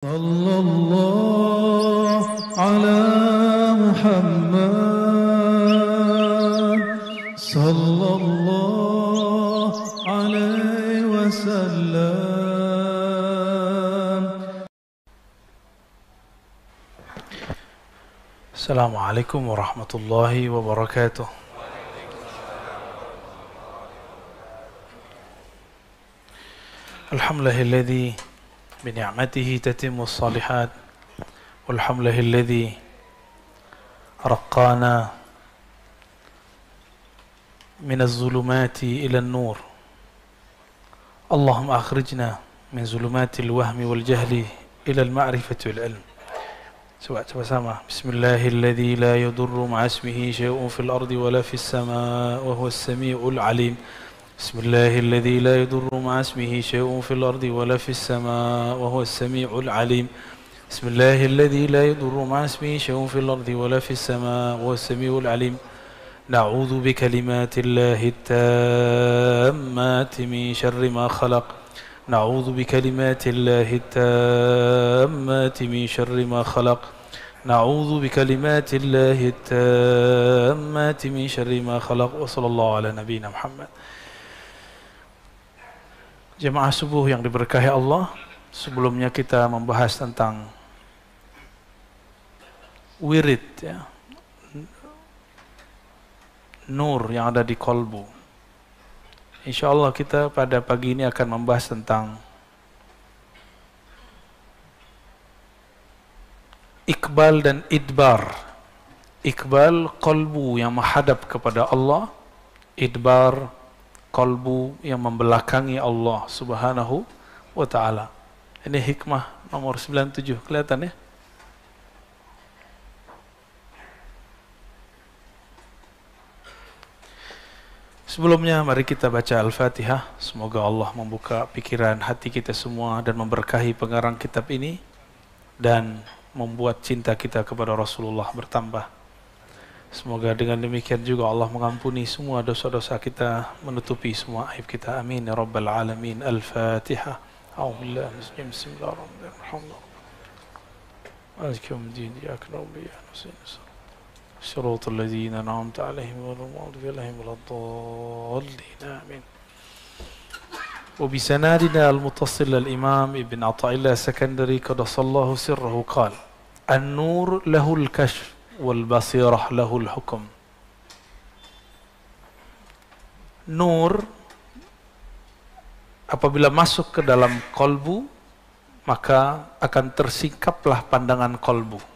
صلى الله على محمد صلى الله عليه وسلم. السلام عليكم ورحمة الله وبركاته. الحمد لله الذي بنعمته تتم الصالحات، والحمد لله الذي رقانا من الظلمات إلى النور. اللهم أخرجنا من ظلمات الوهم والجهل إلى المعرفة والعلم. coba sama. Bismillahilladzi la yadurru ma'a ismihi syai'un fil ardi wala fis samaa'i wa huwas samii'ul 'aliim. Bismillahilladzi la yadurru ma'a ismihi syai'un fil ardi wala fis samaa'i wa huwas samii'ul 'aliim. Bismillahilladzi la yadurru ma'a ismihi syai'un fil ardi wala fis samaa'i wa huwas samii'ul 'aliim. Na'udzu bikalimatillahi tammati min syarri ma khalaq. نعوذ بكلمات الله التامات من شر ما خلق. نعوذ بكلمات الله التامات من شر ما خلق. وصلى الله على نبينا Muhammad. Jemaah subuh yang diberkahi Allah, sebelumnya kita membahas tentang wirid, ya, nur yang ada di kolbu. InsyaAllah kita pada pagi ini akan membahas tentang Iqbal dan Idbar. Iqbal, kolbu yang menghadap kepada Allah. Idbar, kolbu yang membelakangi Allah subhanahu wa ta'ala. Ini hikmah nomor 97, kelihatan ya? Sebelumnya mari kita baca Al-Fatihah. Semoga Allah membuka pikiran hati kita semua dan memberkahi pengarang kitab ini dan membuat cinta kita kepada Rasulullah bertambah. Semoga dengan demikian juga Allah mengampuni semua dosa-dosa kita, menutupi semua aib kita. Amin ya rabbal alamin. Al-Fatihah. A'udzubillahi Bismillahirrahmanirrahim. Azkiruddin iyaka na'budu wa iyyaka nasta'in. صراط الذين أنعمت عليهم غير المغضوب عليهم ولا الضالين آمين. وبسنادنا المتصل الإمام ابن عطاء الله السكندري قدس الله سره قال: النور له الكشف والبصيرة له الحكم. Nur apabila masuk ke dalam kolbu, maka akan tersingkaplah pandangan kolbu.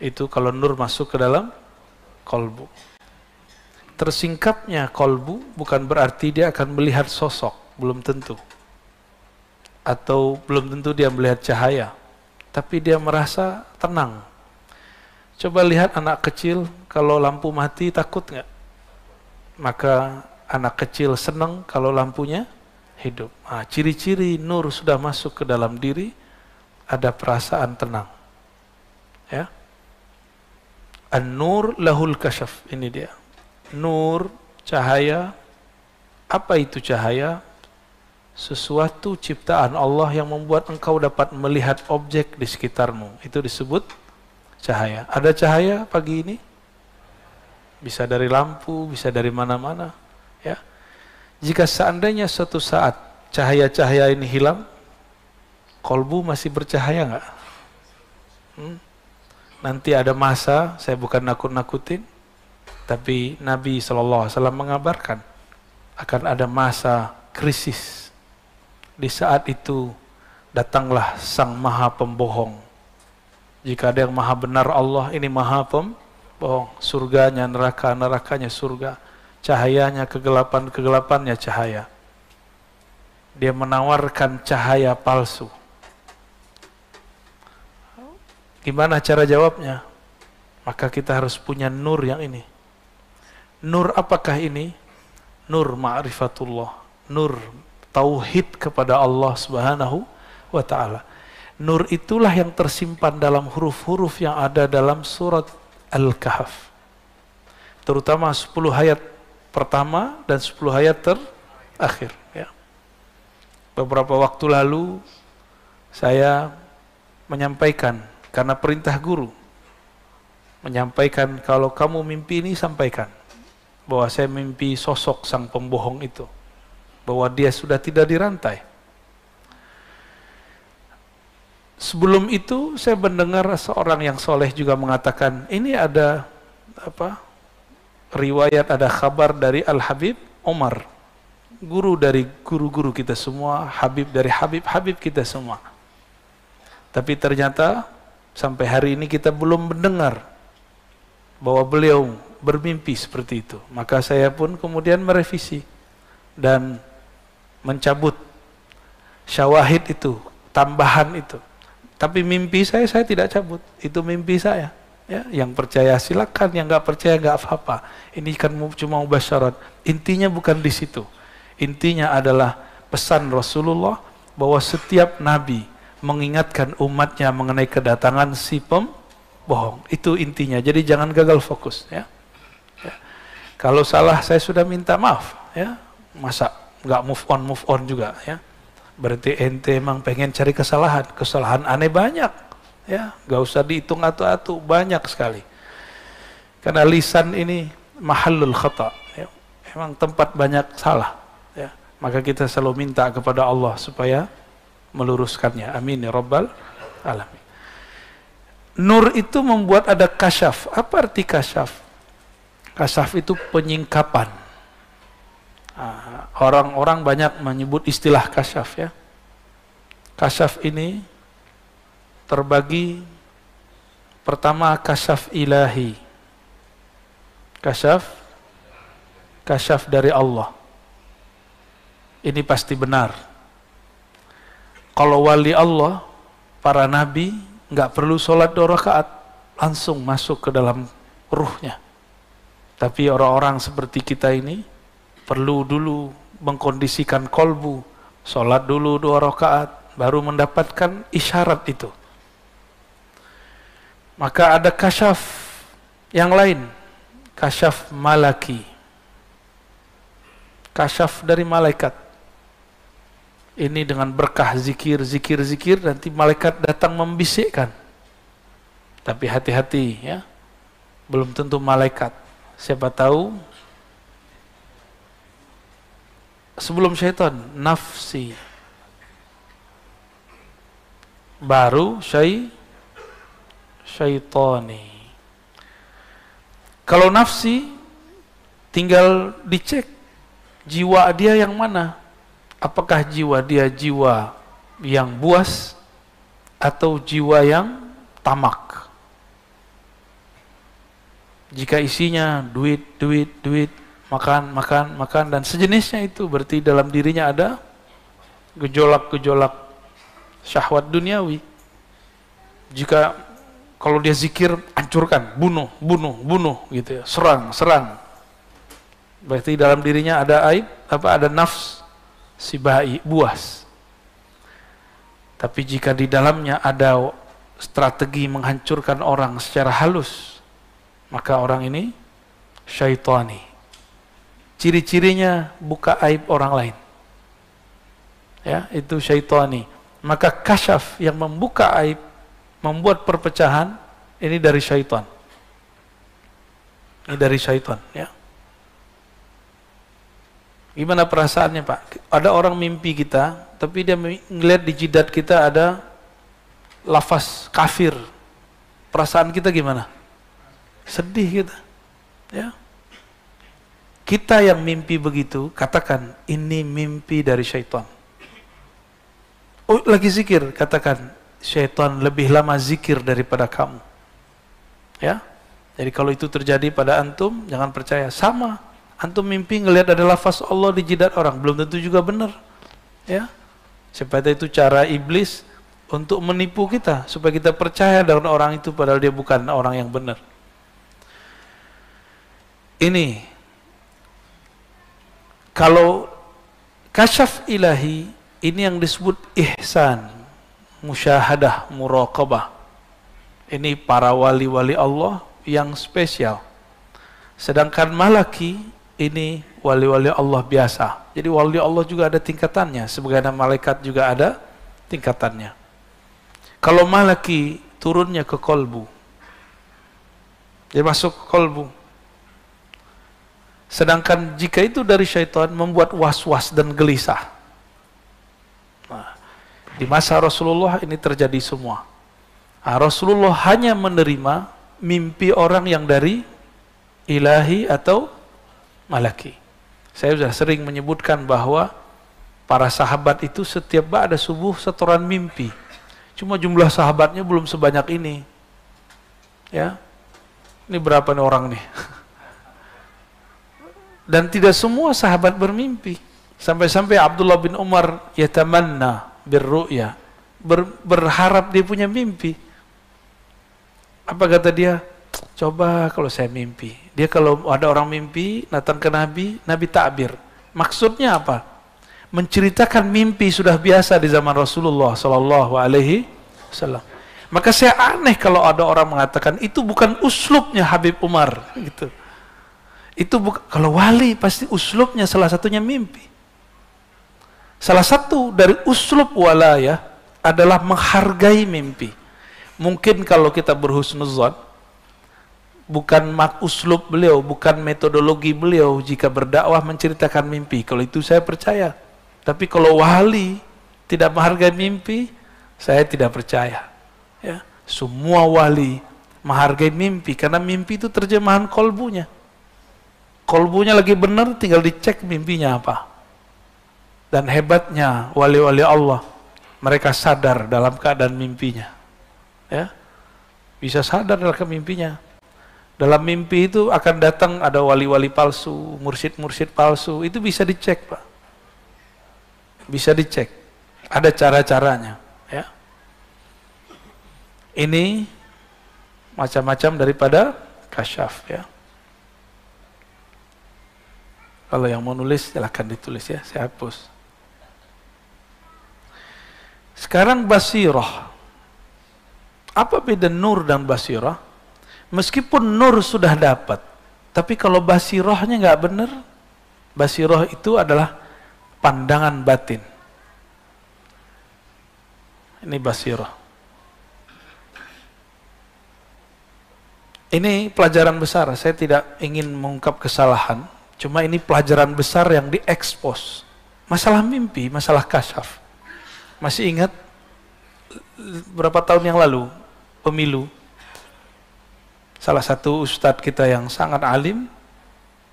Itu kalau nur masuk ke dalam kolbu. Tersingkapnya kolbu bukan berarti dia akan melihat sosok, belum tentu. Atau belum tentu dia melihat cahaya, tapi dia merasa tenang. Coba lihat anak kecil, kalau lampu mati takut nggak? Maka anak kecil senang kalau lampunya hidup. Nah, ciri-ciri nur sudah masuk ke dalam diri, ada perasaan tenang. Ya. An-nur lahul kasyaf, ini dia. Nur, cahaya. Apa itu cahaya? Sesuatu ciptaan Allah yang membuat engkau dapat melihat objek di sekitarmu. Itu disebut cahaya. Ada cahaya pagi ini? Bisa dari lampu, bisa dari mana-mana. Ya. Jika seandainya suatu saat cahaya-cahaya ini hilang, kolbu masih bercahaya nggak? Nanti ada masa, saya bukan nakut-nakutin, tapi Nabi SAW mengabarkan akan ada masa krisis. Di saat itu datanglah Sang Maha Pembohong. Jika ada yang maha benar Allah, ini maha pembohong. Surganya neraka, nerakanya surga. Cahayanya kegelapan, kegelapannya cahaya. Dia menawarkan cahaya palsu. Gimana cara jawabnya? Maka kita harus punya nur yang ini. Nur apakah ini? Nur ma'rifatullah. Nur tauhid kepada Allah subhanahu wa ta'ala. Nur itulah yang tersimpan dalam huruf-huruf yang ada dalam surat Al-Kahf. Terutama 10 ayat pertama dan 10 ayat terakhir. Ya. Beberapa waktu lalu saya menyampaikan karena perintah guru, menyampaikan kalau kamu mimpi ini sampaikan bahwa saya mimpi sosok sang pembohong itu, bahwa dia sudah tidak dirantai. Sebelum itu saya mendengar seorang yang soleh juga mengatakan, ini ada riwayat, ada kabar dari Al-Habib Omar, guru dari guru-guru kita semua, Habib dari Habib kita semua. Tapi ternyata sampai hari ini kita belum mendengar bahwa beliau bermimpi seperti itu. Maka saya pun kemudian merevisi dan mencabut syawahid itu, tambahan itu. Tapi mimpi saya tidak cabut. Itu mimpi saya. Ya, yang percaya silakan, yang nggak percaya nggak apa-apa. Ini kan cuma mubasyarat. Intinya bukan di situ. Intinya adalah pesan Rasulullah bahwa setiap nabi mengingatkan umatnya mengenai kedatangan si pembohong. Itu intinya. Jadi jangan gagal fokus. Ya. Ya. Kalau salah saya sudah minta maaf. Ya. Masa nggak move on juga. Ya. Berarti ente emang pengen cari kesalahan. Kesalahan aneh banyak. Ya, nggak usah dihitung atu-atu, banyak sekali. Karena lisan ini mahallul khata. Ya. Emang tempat banyak salah. Ya. Maka kita selalu minta kepada Allah supaya meluruskannya. Amin ya rabbal alamin. Nur itu membuat ada kasyaf. Apa arti kasyaf? Kasyaf itu penyingkapan. Orang-orang banyak menyebut istilah kasyaf ya. Kasyaf ini terbagi, pertama kasyaf ilahi. Kasyaf dari Allah. Ini pasti benar. Kalau wali Allah, para nabi, nggak perlu sholat 2 rakaat, langsung masuk ke dalam ruhnya. Tapi orang-orang seperti kita ini, perlu dulu mengkondisikan kolbu, sholat dulu 2 rakaat, baru mendapatkan isyarat itu. Maka ada kasyaf yang lain, kasyaf malaki, kasyaf dari malaikat. Ini dengan berkah zikir, nanti malaikat datang membisikkan. Tapi hati-hati ya, belum tentu malaikat. Siapa tahu sebelum syaitan, nafsi, baru syaitani. Kalau nafsi, tinggal dicek jiwa dia yang mana. Apakah jiwa dia jiwa yang buas atau jiwa yang tamak? Jika isinya duit, makan dan sejenisnya itu, berarti dalam dirinya ada gejolak-gejolak syahwat duniawi. Jika kalau dia zikir, hancurkan, bunuh gitu ya, serang. Berarti dalam dirinya ada aib, ada nafs si bayi buas. Tapi jika di dalamnya ada strategi menghancurkan orang secara halus, maka orang ini syaitani. Ciri-cirinya buka aib orang lain. Ya, itu syaitani. Maka kasyaf yang membuka aib, membuat perpecahan, ini dari syaitan. Ini dari syaitan, ya. Gimana perasaannya Pak? Ada orang mimpi kita, tapi dia ngeliat di jidat kita ada lafaz kafir. Perasaan kita gimana? Sedih kita. Ya. Kita yang mimpi begitu, katakan, ini mimpi dari syaitan. Oh, lagi zikir, katakan, syaitan lebih lama zikir daripada kamu. Ya. Jadi kalau itu terjadi pada antum, jangan percaya. Sama. Antum mimpi ngelihat ada lafaz Allah di jidat orang, belum tentu juga benar. Ya. Supaya itu cara iblis untuk menipu kita, supaya kita percaya dengan orang itu padahal dia bukan orang yang benar. Ini kalau kasyaf ilahi, ini yang disebut ihsan, musyahadah, muraqabah. Ini para wali-wali Allah yang spesial. Sedangkan malaki ini wali-wali Allah biasa. Jadi wali Allah juga ada tingkatannya, sebagaimana malaikat juga ada tingkatannya. Kalau malaki turunnya ke kolbu, dia masuk ke kolbu. Sedangkan jika itu dari syaitan, membuat was-was dan gelisah. Nah, di masa Rasulullah ini terjadi semua. Nah, Rasulullah hanya menerima mimpi orang yang dari ilahi atau malaki. Saya sudah sering menyebutkan bahwa para sahabat itu setiap ba'da subuh setoran mimpi. Cuma jumlah sahabatnya belum sebanyak ini. Ya. Ini berapa nih orang nih? Dan tidak semua sahabat bermimpi. Sampai-sampai Abdullah bin Umar yatamanna birru'ya. Berharap dia punya mimpi. Apa kata dia? Coba kalau saya mimpi. Dia kalau ada orang mimpi, datang ke Nabi, Nabi takbir. Maksudnya apa? Menceritakan mimpi sudah biasa di zaman Rasulullah Sallallahu Alaihi Wasallam. Maka saya aneh kalau ada orang mengatakan itu bukan uslubnya Habib Umar, gitu. Itu kalau wali pasti uslubnya salah satunya mimpi. Salah satu dari uslub walaya adalah menghargai mimpi. Mungkin kalau kita berhusnuzan, bukan uslub beliau, bukan metodologi beliau jika berdakwah menceritakan mimpi. Kalau itu saya percaya. Tapi kalau wali tidak menghargai mimpi, saya tidak percaya. Ya, semua wali menghargai mimpi karena mimpi itu terjemahan kolbunya. Kolbunya lagi benar, tinggal dicek mimpinya apa. Dan hebatnya wali-wali Allah, mereka sadar dalam keadaan mimpinya. Ya, bisa sadar dalam mimpinya. Dalam mimpi itu akan datang ada wali-wali palsu, mursyid-mursyid palsu, itu bisa dicek, Pak. Bisa dicek, ada cara-caranya, ya. Ini macam-macam daripada kasyaf, ya. Kalau yang mau nulis silahkan ditulis, ya, saya hapus. Sekarang basirah. Apa beda nur dan basirah? Meskipun nur sudah dapat, tapi kalau basirahnya nggak benar, basirah itu adalah pandangan batin. Ini basirah. Ini pelajaran besar. Saya tidak ingin mengungkap kesalahan. Cuma ini pelajaran besar yang diekspos. Masalah mimpi, masalah kasyaf. Masih ingat berapa tahun yang lalu pemilu? Salah satu ustadz kita yang sangat alim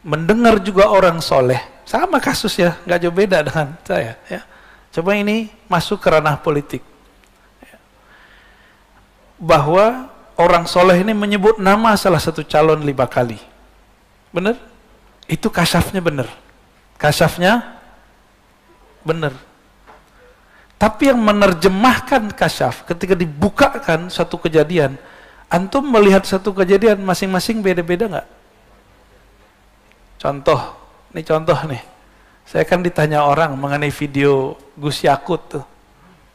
mendengar juga orang soleh. Sama kasus ya, nggak jauh beda dengan saya. Ya. Coba ini masuk ke ranah politik. Bahwa orang soleh ini menyebut nama salah satu calon 5 kali. Benar? Itu kasyafnya benar. Kasyafnya benar. Tapi yang menerjemahkan kasyaf ketika dibukakan satu kejadian, antum melihat satu kejadian masing-masing beda-beda nggak? Contoh. Ini contoh nih, saya kan ditanya orang mengenai video Gus Yakut tuh,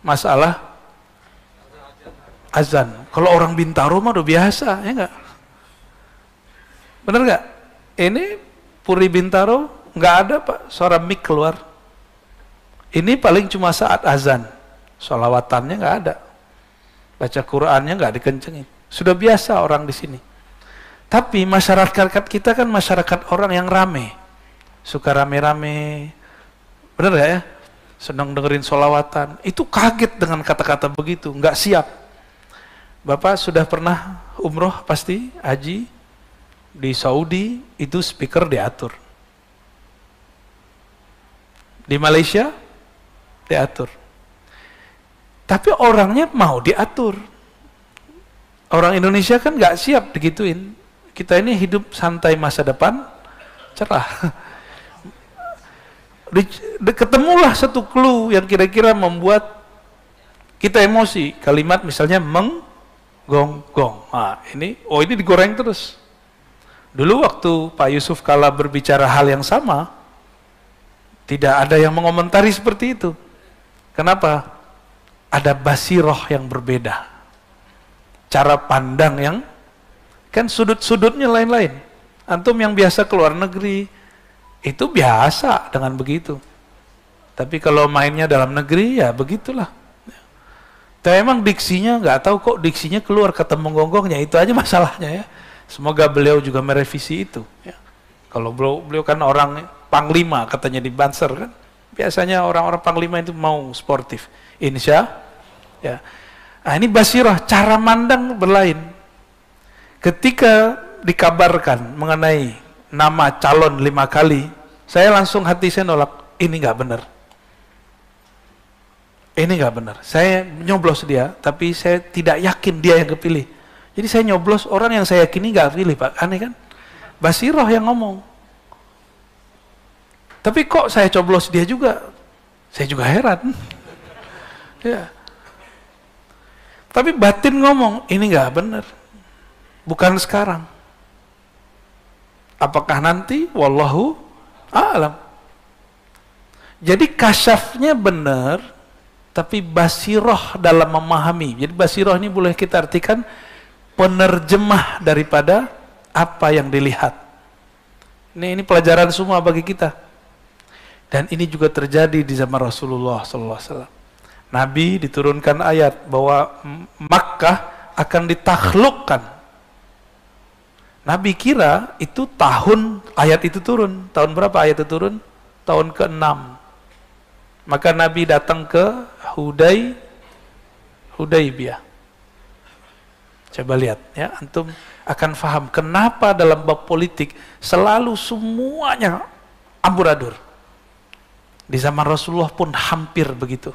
masalah azan. Kalau orang Bintaro mah udah biasa, ya nggak? Bener nggak? Ini Puri Bintaro nggak ada Pak, suara mic keluar. Ini paling cuma saat azan, sholawatannya nggak ada, baca Qurannya nggak dikencengin. Sudah biasa orang di sini. Tapi masyarakat kita kan masyarakat orang yang rame. Suka rame-rame, bener gak ya? Senang dengerin sholawatan, itu kaget dengan kata-kata begitu, nggak siap. Bapak sudah pernah umroh pasti, haji, di Saudi, itu speaker diatur. Di Malaysia, diatur. Tapi orangnya mau diatur. Orang Indonesia kan nggak siap digituin. Kita ini hidup santai masa depan, cerah. Ketemulah satu clue yang kira-kira membuat kita emosi. Kalimat misalnya menggonggong. Nah, ini digoreng terus. Dulu waktu Pak Yusuf Kala berbicara hal yang sama, tidak ada yang mengomentari seperti itu. Kenapa? Ada basirah yang berbeda. Cara pandang yang kan sudut-sudutnya lain-lain. Antum yang biasa keluar negeri, itu biasa dengan begitu. Tapi kalau mainnya dalam negeri, ya begitulah. Tapi emang diksinya nggak tahu kok diksinya keluar kata menggonggongnya, itu aja masalahnya ya. Semoga beliau juga merevisi itu. Ya. Kalau beliau kan orang panglima katanya di Banser kan, biasanya orang-orang panglima itu mau sportif. Insya, ya. Nah, ini basirah, cara mandang berlain. Ketika dikabarkan mengenai nama calon 5 kali, saya langsung hati saya nolak, ini nggak benar. Ini nggak benar. Saya nyoblos dia, tapi saya tidak yakin dia yang kepilih. Jadi saya nyoblos orang yang saya yakini nggak pilih, Pak. Aneh kan? Basirah yang ngomong. Tapi kok saya coblos dia juga? Saya juga heran. Ya. Tapi batin ngomong, ini nggak benar. Bukan sekarang. Apakah nanti? Wallahu a'lam. Jadi kasyafnya benar, tapi basirah dalam memahami. Jadi basirah ini boleh kita artikan penerjemah daripada apa yang dilihat. Ini pelajaran semua bagi kita. Dan ini juga terjadi di zaman Rasulullah SAW. Nabi diturunkan ayat bahwa Makkah akan ditaklukkan. Nabi kira itu tahun ayat itu turun. Tahun berapa ayat itu turun? Tahun ke-6. Maka Nabi datang ke Hudaybiyah. Coba lihat ya, antum akan faham kenapa dalam bab politik selalu semuanya amburadul. Di zaman Rasulullah pun hampir begitu.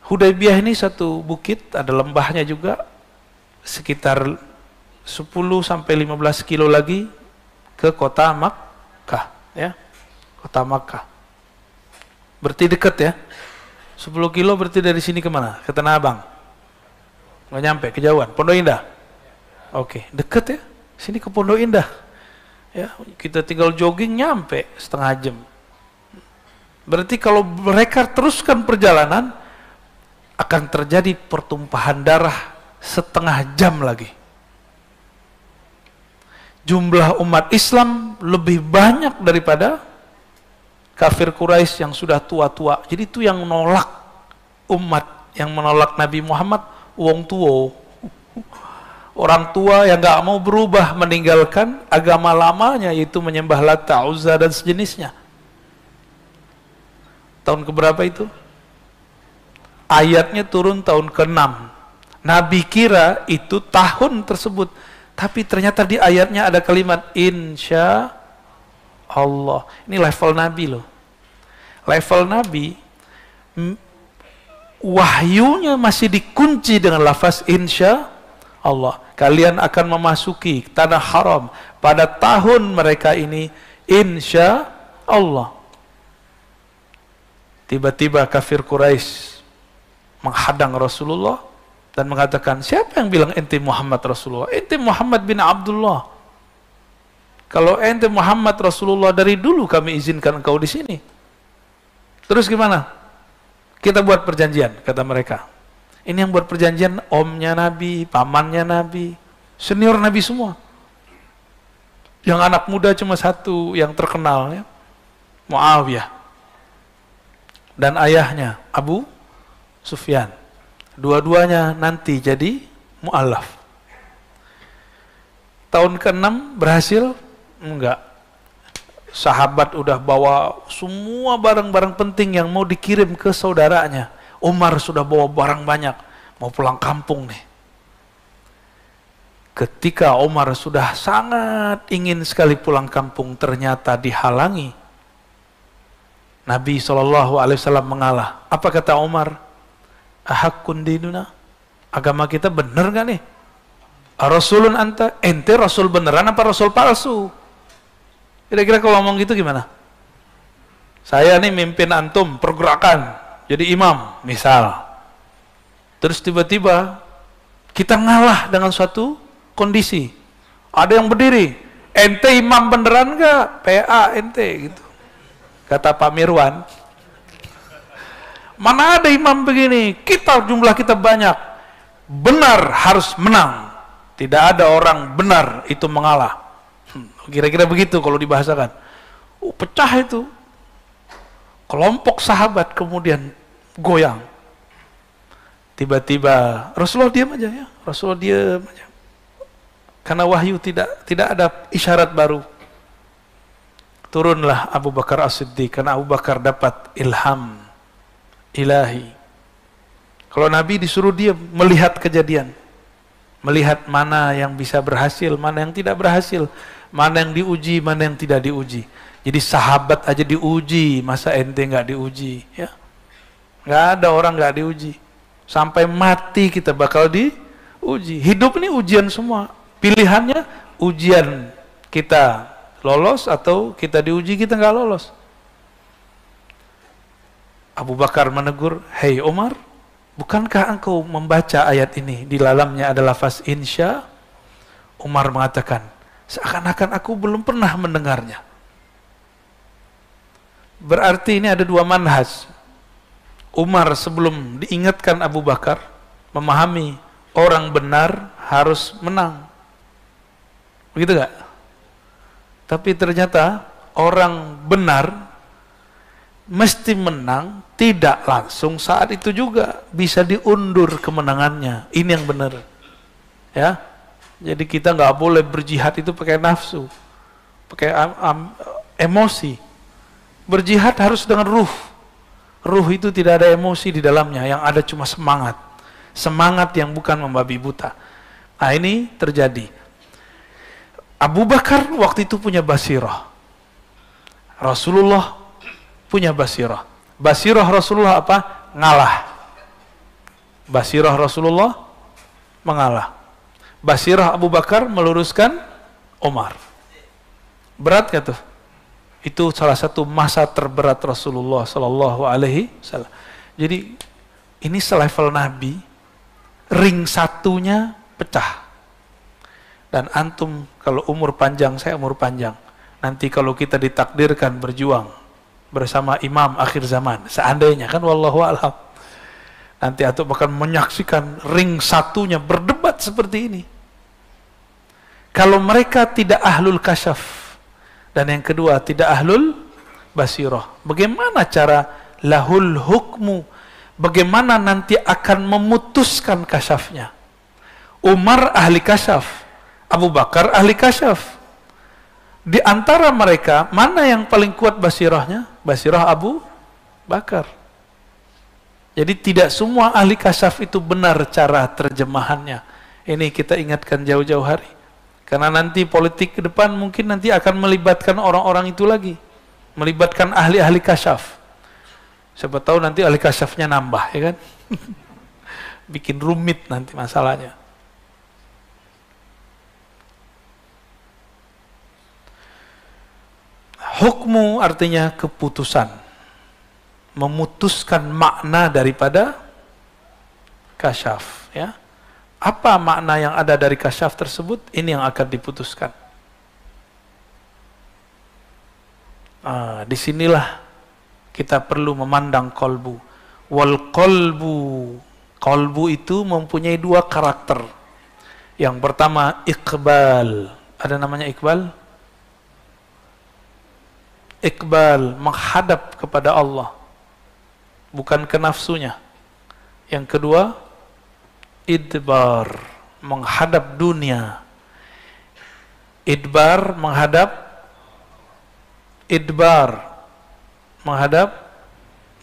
Hudaybiyah ini satu bukit, ada lembahnya juga, sekitar 10 sampai 15 kilo lagi ke kota Makkah, ya. Kota Makkah. Berarti dekat ya. 10 kilo berarti dari sini kemana? Ke Tanah Abang. Nggak nyampe, kejauhan. Pondok Indah. Oke, dekat ya. Sini ke Pondok Indah. Ya, kita tinggal jogging nyampe setengah jam. Berarti kalau mereka teruskan perjalanan, akan terjadi pertumpahan darah setengah jam lagi. Jumlah umat Islam lebih banyak daripada kafir Quraisy yang sudah tua-tua. Jadi itu yang menolak umat, yang menolak Nabi Muhammad, wong tua. Orang tua yang gak mau berubah, meninggalkan agama lamanya, yaitu menyembah Lata, Uzza dan sejenisnya. Tahun keberapa itu? Ayatnya turun tahun ke-6. Nabi kira itu tahun tersebut, tapi ternyata di ayatnya ada kalimat insya Allah. Ini level Nabi loh. Level Nabi, wahyunya masih dikunci dengan lafaz insya Allah. Kalian akan memasuki tanah haram pada tahun mereka ini insya Allah. Tiba-tiba kafir Quraisy menghadang Rasulullah dan mengatakan, siapa yang bilang ente Muhammad Rasulullah? Ente Muhammad bin Abdullah. Kalau ente Muhammad Rasulullah, dari dulu kami izinkan engkau di sini. Terus gimana? Kita buat perjanjian, kata mereka. Ini yang buat perjanjian omnya Nabi, pamannya Nabi, senior Nabi semua. Yang anak muda cuma satu yang terkenal, ya, Muawiyah. Dan ayahnya Abu Sufyan. Dua-duanya nanti jadi mu'alaf. Tahun ke-6 berhasil? Enggak. Sahabat udah bawa semua barang-barang penting yang mau dikirim ke saudaranya. Umar sudah bawa barang banyak, mau pulang kampung nih. Ketika Umar sudah sangat ingin sekali pulang kampung, ternyata dihalangi. Nabi SAW mengalah. Apa kata Umar? Ahakkun dinuna, agama kita bener gak nih? Rasulun anta, ente rasul beneran apa rasul palsu? Kira-kira kalau ngomong gitu gimana? Saya nih mimpin antum pergerakan jadi imam misal, terus tiba-tiba kita ngalah dengan suatu kondisi, ada yang berdiri, ente imam beneran gak? PA ente gitu, kata Pak Mirwan. Mana ada imam begini, kita jumlah kita banyak, benar harus menang, tidak ada orang benar itu mengalah. Kira-kira begitu kalau dibahasakan. Pecah itu. Kelompok sahabat kemudian goyang. Tiba-tiba Rasulullah diam aja ya, Rasulullah diam aja. Karena wahyu tidak ada isyarat baru. Turunlah Abu Bakar As-Siddiq, karena Abu Bakar dapat ilham ilahi. Kalau Nabi disuruh dia melihat kejadian, melihat mana yang bisa berhasil, mana yang tidak berhasil, mana yang diuji, mana yang tidak diuji. Jadi sahabat aja diuji, masa ente nggak diuji? Ya, nggak ada orang nggak diuji. Sampai mati kita bakal diuji. Hidup ini ujian semua. Pilihannya ujian, kita lolos atau kita diuji kita nggak lolos. Abu Bakar menegur, hei Umar, bukankah engkau membaca ayat ini? Di dalamnya ada lafaz insya. Umar mengatakan, seakan-akan aku belum pernah mendengarnya. Berarti ini ada dua manhaj. Umar sebelum diingatkan Abu Bakar, memahami orang benar harus menang. Begitu gak? Tapi ternyata orang benar mesti menang, tidak langsung saat itu juga, bisa diundur kemenangannya. Ini yang benar, ya. Jadi kita nggak boleh berjihad itu pakai nafsu, pakai emosi. Berjihad harus dengan ruh. Ruh itu tidak ada emosi di dalamnya, yang ada cuma semangat. Semangat yang bukan membabi buta. Nah ini terjadi. Abu Bakar waktu itu punya basirah. Rasulullah punya basirah. Basirah Rasulullah apa? Ngalah. Basirah Rasulullah mengalah. Basirah Abu Bakar meluruskan Umar. Berat gak tuh? Itu salah satu masa terberat Rasulullah Sallallahu Alaihi Wasallam. Jadi ini selevel Nabi, ring satunya pecah. Dan antum kalau umur panjang, saya umur panjang. Nanti kalau kita ditakdirkan berjuang bersama imam akhir zaman, seandainya kan wallahu a'lam, nanti antum akan menyaksikan ring satunya berdebat seperti ini. Kalau mereka tidak ahlul kasyaf, dan yang kedua tidak ahlul basirah, bagaimana cara lahul hukmu, bagaimana nanti akan memutuskan kasyafnya? Umar ahli kasyaf, Abu Bakar ahli kasyaf. Di antara mereka, mana yang paling kuat basirahnya? Basirah Abu Bakar. Jadi tidak semua ahli kasyaf itu benar cara terjemahannya. Ini kita ingatkan jauh-jauh hari. Karena nanti politik ke depan mungkin nanti akan melibatkan orang-orang itu lagi. Melibatkan ahli-ahli kasyaf. Siapa tahu nanti ahli kasyafnya nambah, ya kan? Bikin rumit nanti masalahnya. Hukmu artinya keputusan, memutuskan makna daripada kasyaf. Ya, apa makna yang ada dari kasyaf tersebut? Ini yang akan diputuskan. Disinilah kita perlu memandang kolbu. Wal kolbu, kolbu itu mempunyai dua karakter. Yang pertama iqbal. Ada namanya iqbal? Iqbal, menghadap kepada Allah, bukan ke nafsunya. Yang kedua, idbar, menghadap dunia. Idbar, menghadap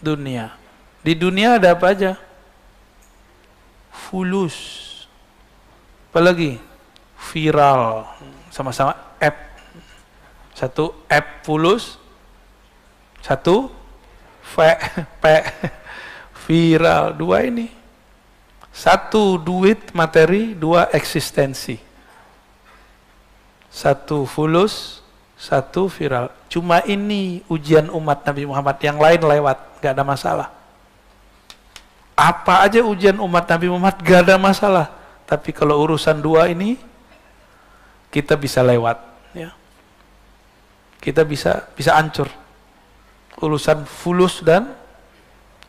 dunia. Di dunia ada apa aja? Fulus. Apalagi? Viral. Sama-sama app. Satu app fulus, satu viral. Dua ini, satu duit materi, dua eksistensi. Satu fulus, satu viral. Cuma ini ujian umat Nabi Muhammad, yang lain lewat, gak ada masalah. Apa aja ujian umat Nabi Muhammad gak ada masalah. Tapi kalau urusan dua ini kita bisa lewat, ya. Kita bisa hancur. Urusan fulus dan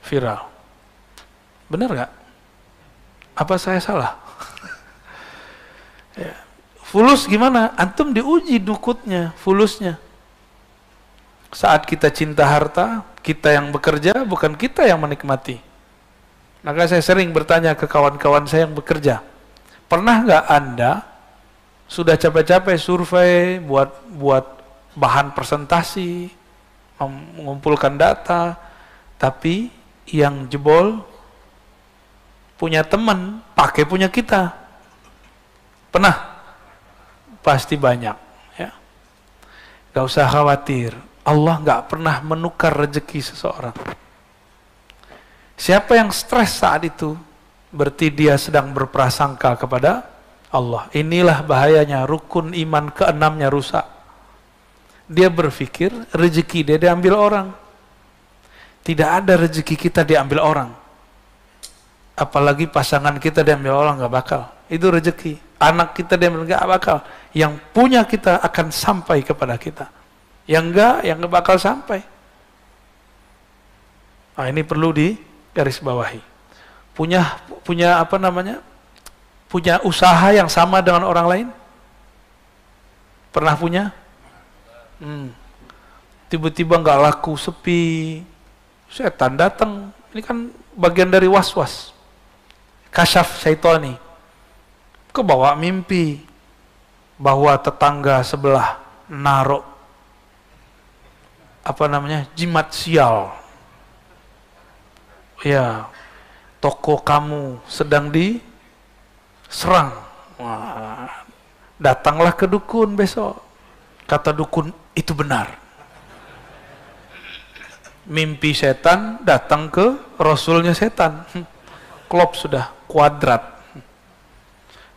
viral. Benar nggak? Apa saya salah? Ya. Fulus gimana? Antum diuji dukutnya, fulusnya. Saat kita cinta harta, kita yang bekerja, bukan kita yang menikmati. Maka saya sering bertanya ke kawan-kawan saya yang bekerja, pernah nggak Anda sudah capek-capek survei, buat bahan presentasi, mengumpulkan data, tapi yang jebol punya teman pakai punya kita? Pernah? Pasti banyak, ya. Gak usah khawatir, Allah gak pernah menukar rezeki seseorang. Siapa yang stres saat itu, berarti dia sedang berprasangka kepada Allah. Inilah bahayanya, rukun iman keenamnya rusak. Dia berpikir rezeki dia diambil orang. Tidak ada rezeki kita diambil orang. Apalagi pasangan kita diambil orang, gak bakal. Itu rezeki. Anak kita diambil, gak bakal. Yang punya kita akan sampai kepada kita. Yang gak bakal sampai. Nah, ini perlu digarisbawahi. Punya apa namanya? Punya usaha yang sama dengan orang lain? Pernah punya? Tiba-tiba nggak laku, sepi, setan datang. Ini kan bagian dari was-was. Kasyaf syaitani. Kebawa mimpi bahwa tetangga sebelah naruh apa namanya, jimat sial. Ya, toko kamu sedang diserang. Wah, datanglah ke dukun besok. Kata dukun, itu benar. Mimpi setan datang ke rasulnya setan. Klop sudah, kuadrat.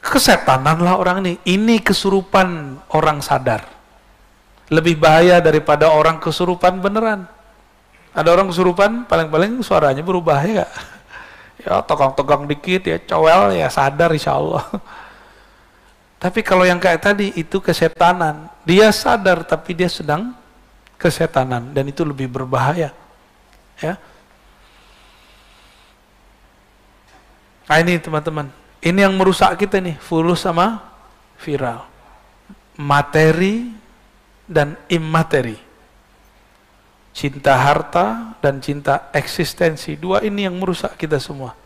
Kesetanan lah orang ini. Ini kesurupan orang sadar. Lebih bahaya daripada orang kesurupan beneran. Ada orang kesurupan, paling-paling suaranya berubah, ya gak? Ya, togang-togang dikit, ya cowel, ya sadar insya Allah. Tapi kalau yang kayak tadi, itu kesetanan. Dia sadar, tapi dia sedang kesetanan. Dan itu lebih berbahaya. Ya. Nah ini teman-teman. Ini yang merusak kita nih, fulus sama viral. Materi dan imateri. Cinta harta dan cinta eksistensi. Dua ini yang merusak kita semua.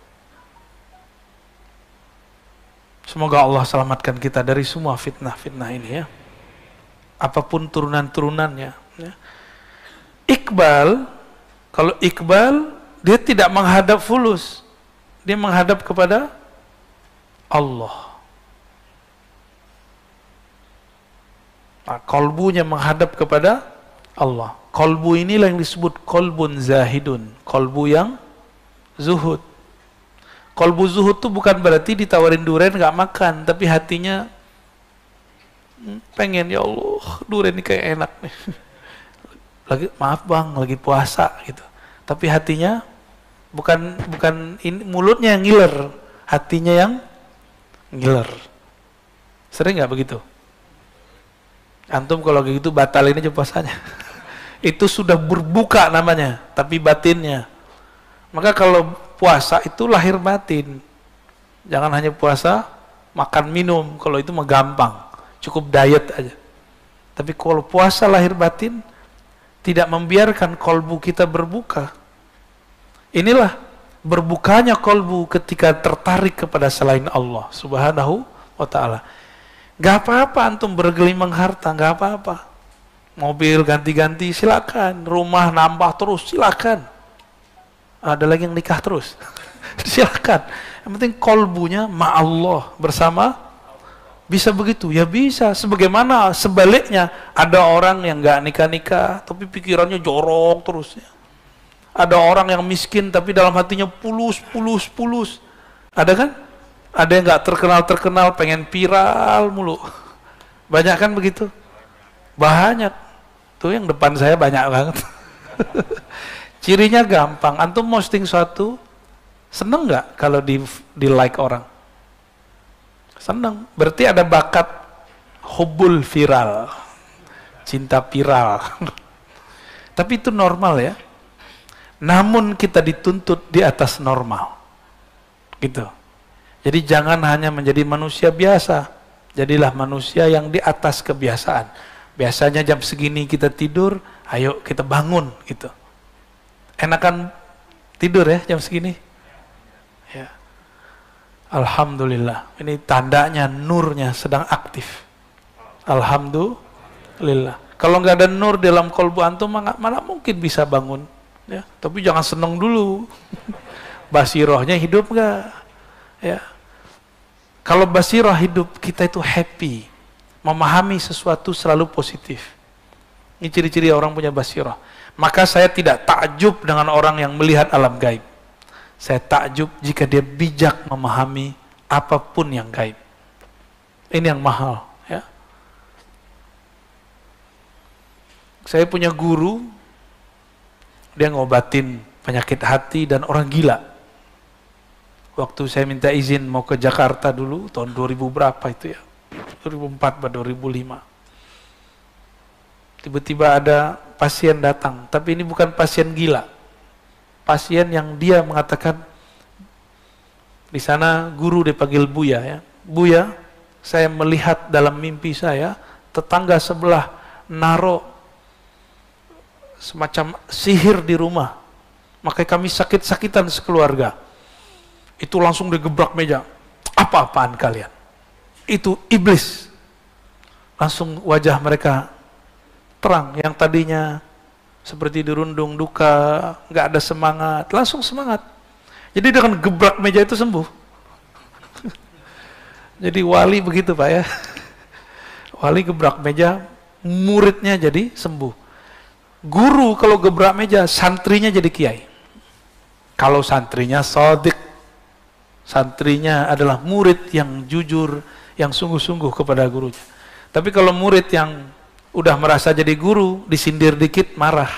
Semoga Allah selamatkan kita dari semua fitnah-fitnah ini, ya. Apapun turunan-turunannya. Ya. Iqbal, kalau Iqbal, dia tidak menghadap fulus. Dia menghadap kepada Allah. Nah, kolbunya menghadap kepada Allah. Kolbu inilah yang disebut kolbun zahidun. Kolbu yang zuhud. Kolbu zuhud itu bukan berarti ditawarin durian nggak makan, tapi hatinya pengen, ya Allah, durian ini kayak enak nih. Lagi, maaf bang, lagi puasa gitu. Tapi hatinya bukan ini, mulutnya yang ngiler, hatinya yang ngiler. Sering nggak begitu? Antum kalau gitu batalin aja puasanya. Itu sudah berbuka namanya, tapi batinnya. Maka kalau puasa itu lahir batin. Jangan hanya puasa, makan minum. Kalau itu mah gampang, cukup diet aja. Tapi kalau puasa lahir batin, tidak membiarkan kolbu kita berbuka. Inilah berbukanya kolbu ketika tertarik kepada selain Allah Subhanahu wa ta'ala. Gak apa-apa antum bergelimang harta, gak apa-apa. Mobil ganti-ganti silakan, rumah nambah terus silakan. Ada lagi yang nikah terus. Silakan. Yang penting kolbunya ma'allah, bersama. Bisa begitu? Ya bisa. Sebagaimana sebaliknya, ada orang yang gak nikah-nikah tapi pikirannya jorok terus, ya. Ada orang yang miskin tapi dalam hatinya pulus. Ada kan? Ada yang gak terkenal, pengen viral mulu. Banyak kan begitu? Banyak. Tuh yang depan saya banyak banget. Cirinya gampang. Antum posting suatu, seneng gak kalau di like orang? Seneng. Berarti ada bakat hubul viral. Cinta viral. Tapi itu normal, ya. Namun kita dituntut di atas normal. Gitu. Jadi jangan hanya menjadi manusia biasa. Jadilah manusia yang di atas kebiasaan. Biasanya jam segini kita tidur, ayo kita bangun gitu. Enakan tidur ya jam segini? Alhamdulillah. Ini tandanya nurnya sedang aktif. Alhamdulillah. Kalau nggak ada nur dalam kolbu antum, mana mungkin bisa bangun. Ya, tapi jangan seneng dulu. Basirohnya hidup nggak? Ya. Kalau basiroh hidup, kita itu happy. Memahami sesuatu selalu positif. Ini ciri-ciri orang punya basiroh. Maka saya tidak takjub dengan orang yang melihat alam gaib. Saya takjub jika dia bijak memahami apapun yang gaib. Ini yang mahal. Ya. Saya punya guru, dia ngobatin penyakit hati dan orang gila. Waktu saya minta izin mau ke Jakarta dulu, tahun 2000 berapa itu ya? 2004 atau 2005. Tiba-tiba ada pasien datang, tapi ini bukan pasien gila. Pasien yang dia mengatakan, di sana guru dipanggil Buya ya. Buya, saya melihat dalam mimpi saya, tetangga sebelah naruh semacam sihir di rumah. Makanya kami sakit-sakitan sekeluarga. Itu langsung digebrak meja. Apa-apaan kalian? Itu iblis. Langsung wajah mereka terang. Yang tadinya seperti dirundung duka, nggak ada semangat, langsung semangat. Jadi dengan gebrak meja itu sembuh. Jadi wali begitu Pak ya. Wali gebrak meja, muridnya jadi sembuh. Guru kalau gebrak meja, santrinya jadi kiai. Kalau santrinya shadiq, santrinya adalah murid yang jujur, yang sungguh-sungguh kepada gurunya. Tapi kalau murid yang udah merasa jadi guru, disindir dikit marah.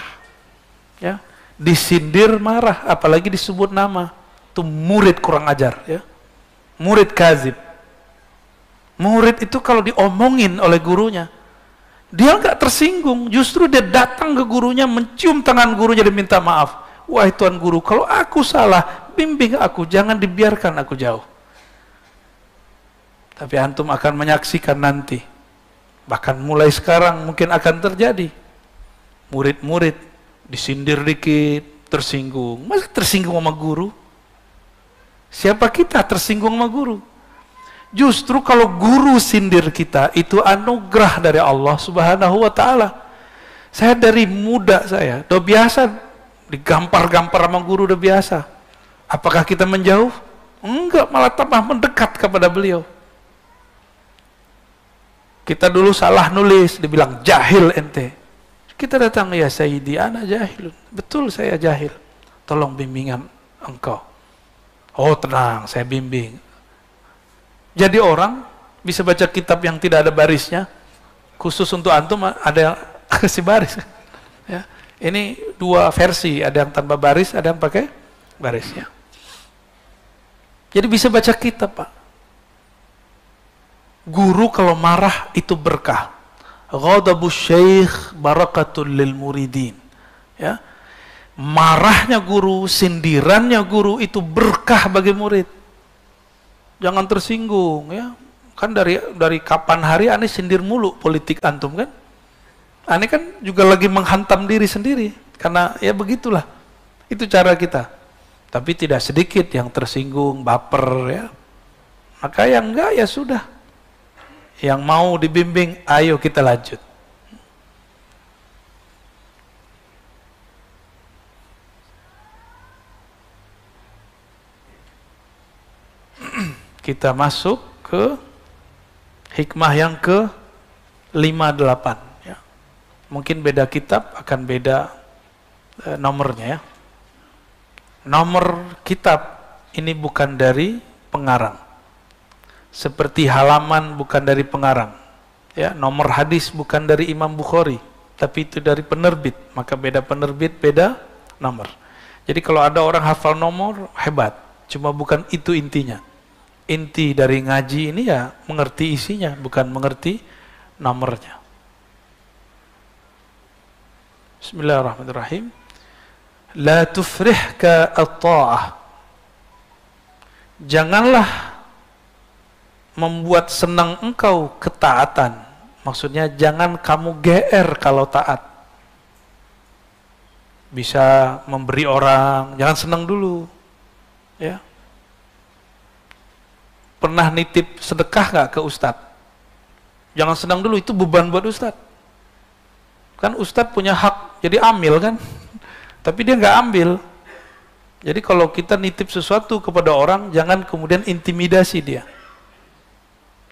Ya, disindir marah, apalagi disebut nama. Itu murid kurang ajar, ya. Murid kazib. Murid itu kalau diomongin oleh gurunya, dia nggak tersinggung, justru dia datang ke gurunya, mencium tangan gurunya dan minta maaf. Wahai Tuan Guru, kalau aku salah, bimbing aku, jangan dibiarkan aku jauh. Tapi antum akan menyaksikan nanti, bahkan mulai sekarang mungkin akan terjadi. Murid-murid disindir dikit, tersinggung. Masa tersinggung sama guru? Siapa kita tersinggung sama guru? Justru kalau guru sindir kita, itu anugerah dari Allah Subhanahu wa ta'ala. Saya dari muda saya, udah biasa digampar-gampar sama guru, udah biasa. Apakah kita menjauh? Enggak, malah tambah mendekat kepada beliau. Kita dulu salah nulis, dibilang jahil ente. Kita datang, ya Sayyidi, ana jahilun. Betul saya jahil. Tolong bimbingan engkau. Oh tenang, saya bimbing. Jadi orang bisa baca kitab yang tidak ada barisnya, khusus untuk antum ada yang kasih baris. Ya. Ini dua versi, ada yang tanpa baris, ada yang pakai barisnya. Jadi bisa baca kitab Pak. Guru kalau marah itu berkah. Ghadabus syekh barakatul lil muridin. Ya. Marahnya guru, sindirannya guru itu berkah bagi murid. Jangan tersinggung ya. Kan dari kapan hari aneh sindir mulu politik antum kan? Aneh kan juga lagi menghantam diri sendiri karena ya begitulah. Itu cara kita. Tapi tidak sedikit yang tersinggung, baper ya. Maka yang enggak ya sudah. Yang mau dibimbing, ayo kita lanjut. Kita masuk ke hikmah yang ke-58 ya. Mungkin beda kitab akan beda nomornya ya. Nomor kitab ini bukan dari pengarang. Seperti halaman bukan dari pengarang. Ya, nomor hadis bukan dari Imam Bukhari, tapi itu dari penerbit. Maka beda penerbit, beda nomor. Jadi kalau ada orang hafal nomor, hebat. Cuma bukan itu intinya. Inti dari ngaji ini ya mengerti isinya, bukan mengerti nomornya. Bismillahirrahmanirrahim. La tufrihka at-ta'ah. Janganlah membuat senang engkau ketaatan. Maksudnya jangan kamu GR kalau taat. Bisa memberi orang, jangan senang dulu. Ya. pernah nitip sedekah nggak ke ustadz? Jangan senang dulu, itu beban buat ustadz. Kan ustadz punya hak, jadi ambil kan? Tapi dia nggak ambil. Jadi kalau kita nitip sesuatu kepada orang, jangan kemudian intimidasi dia.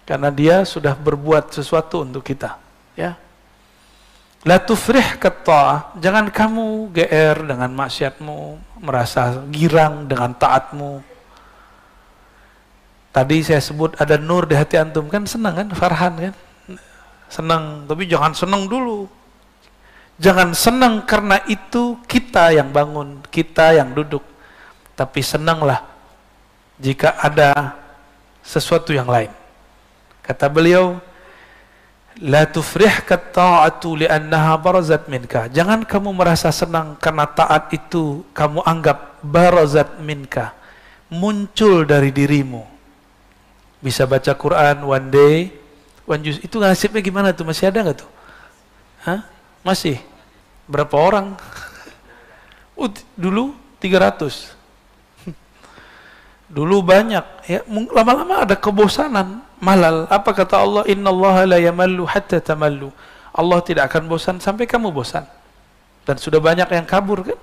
Karena dia sudah berbuat sesuatu untuk kita. Ya. La tufrih katta'ah, jangan kamu GR dengan maksiatmu, merasa girang dengan taatmu. Tadi saya sebut ada nur di hati antum, kan senang kan, Farhan kan? Senang, tapi jangan senang dulu. Jangan senang karena itu kita yang bangun, kita yang duduk. Tapi senanglah jika ada sesuatu yang lain. Kata beliau, la tufrihka ta'atu li'annaha barazat minka. Jangan kamu merasa senang karena taat itu kamu anggap barazat minka, muncul dari dirimu. Bisa baca Quran one day, one juz. Itu nasibnya gimana tuh? Masih ada nggak tuh? Hah? Masih? Berapa orang? Dulu 300. Dulu banyak, ya, lama-lama ada kebosanan, malal. Apa kata Allah? Innallaha la yamallu hatta tamallu. Allah tidak akan bosan sampai kamu bosan. Dan sudah banyak yang kabur kan?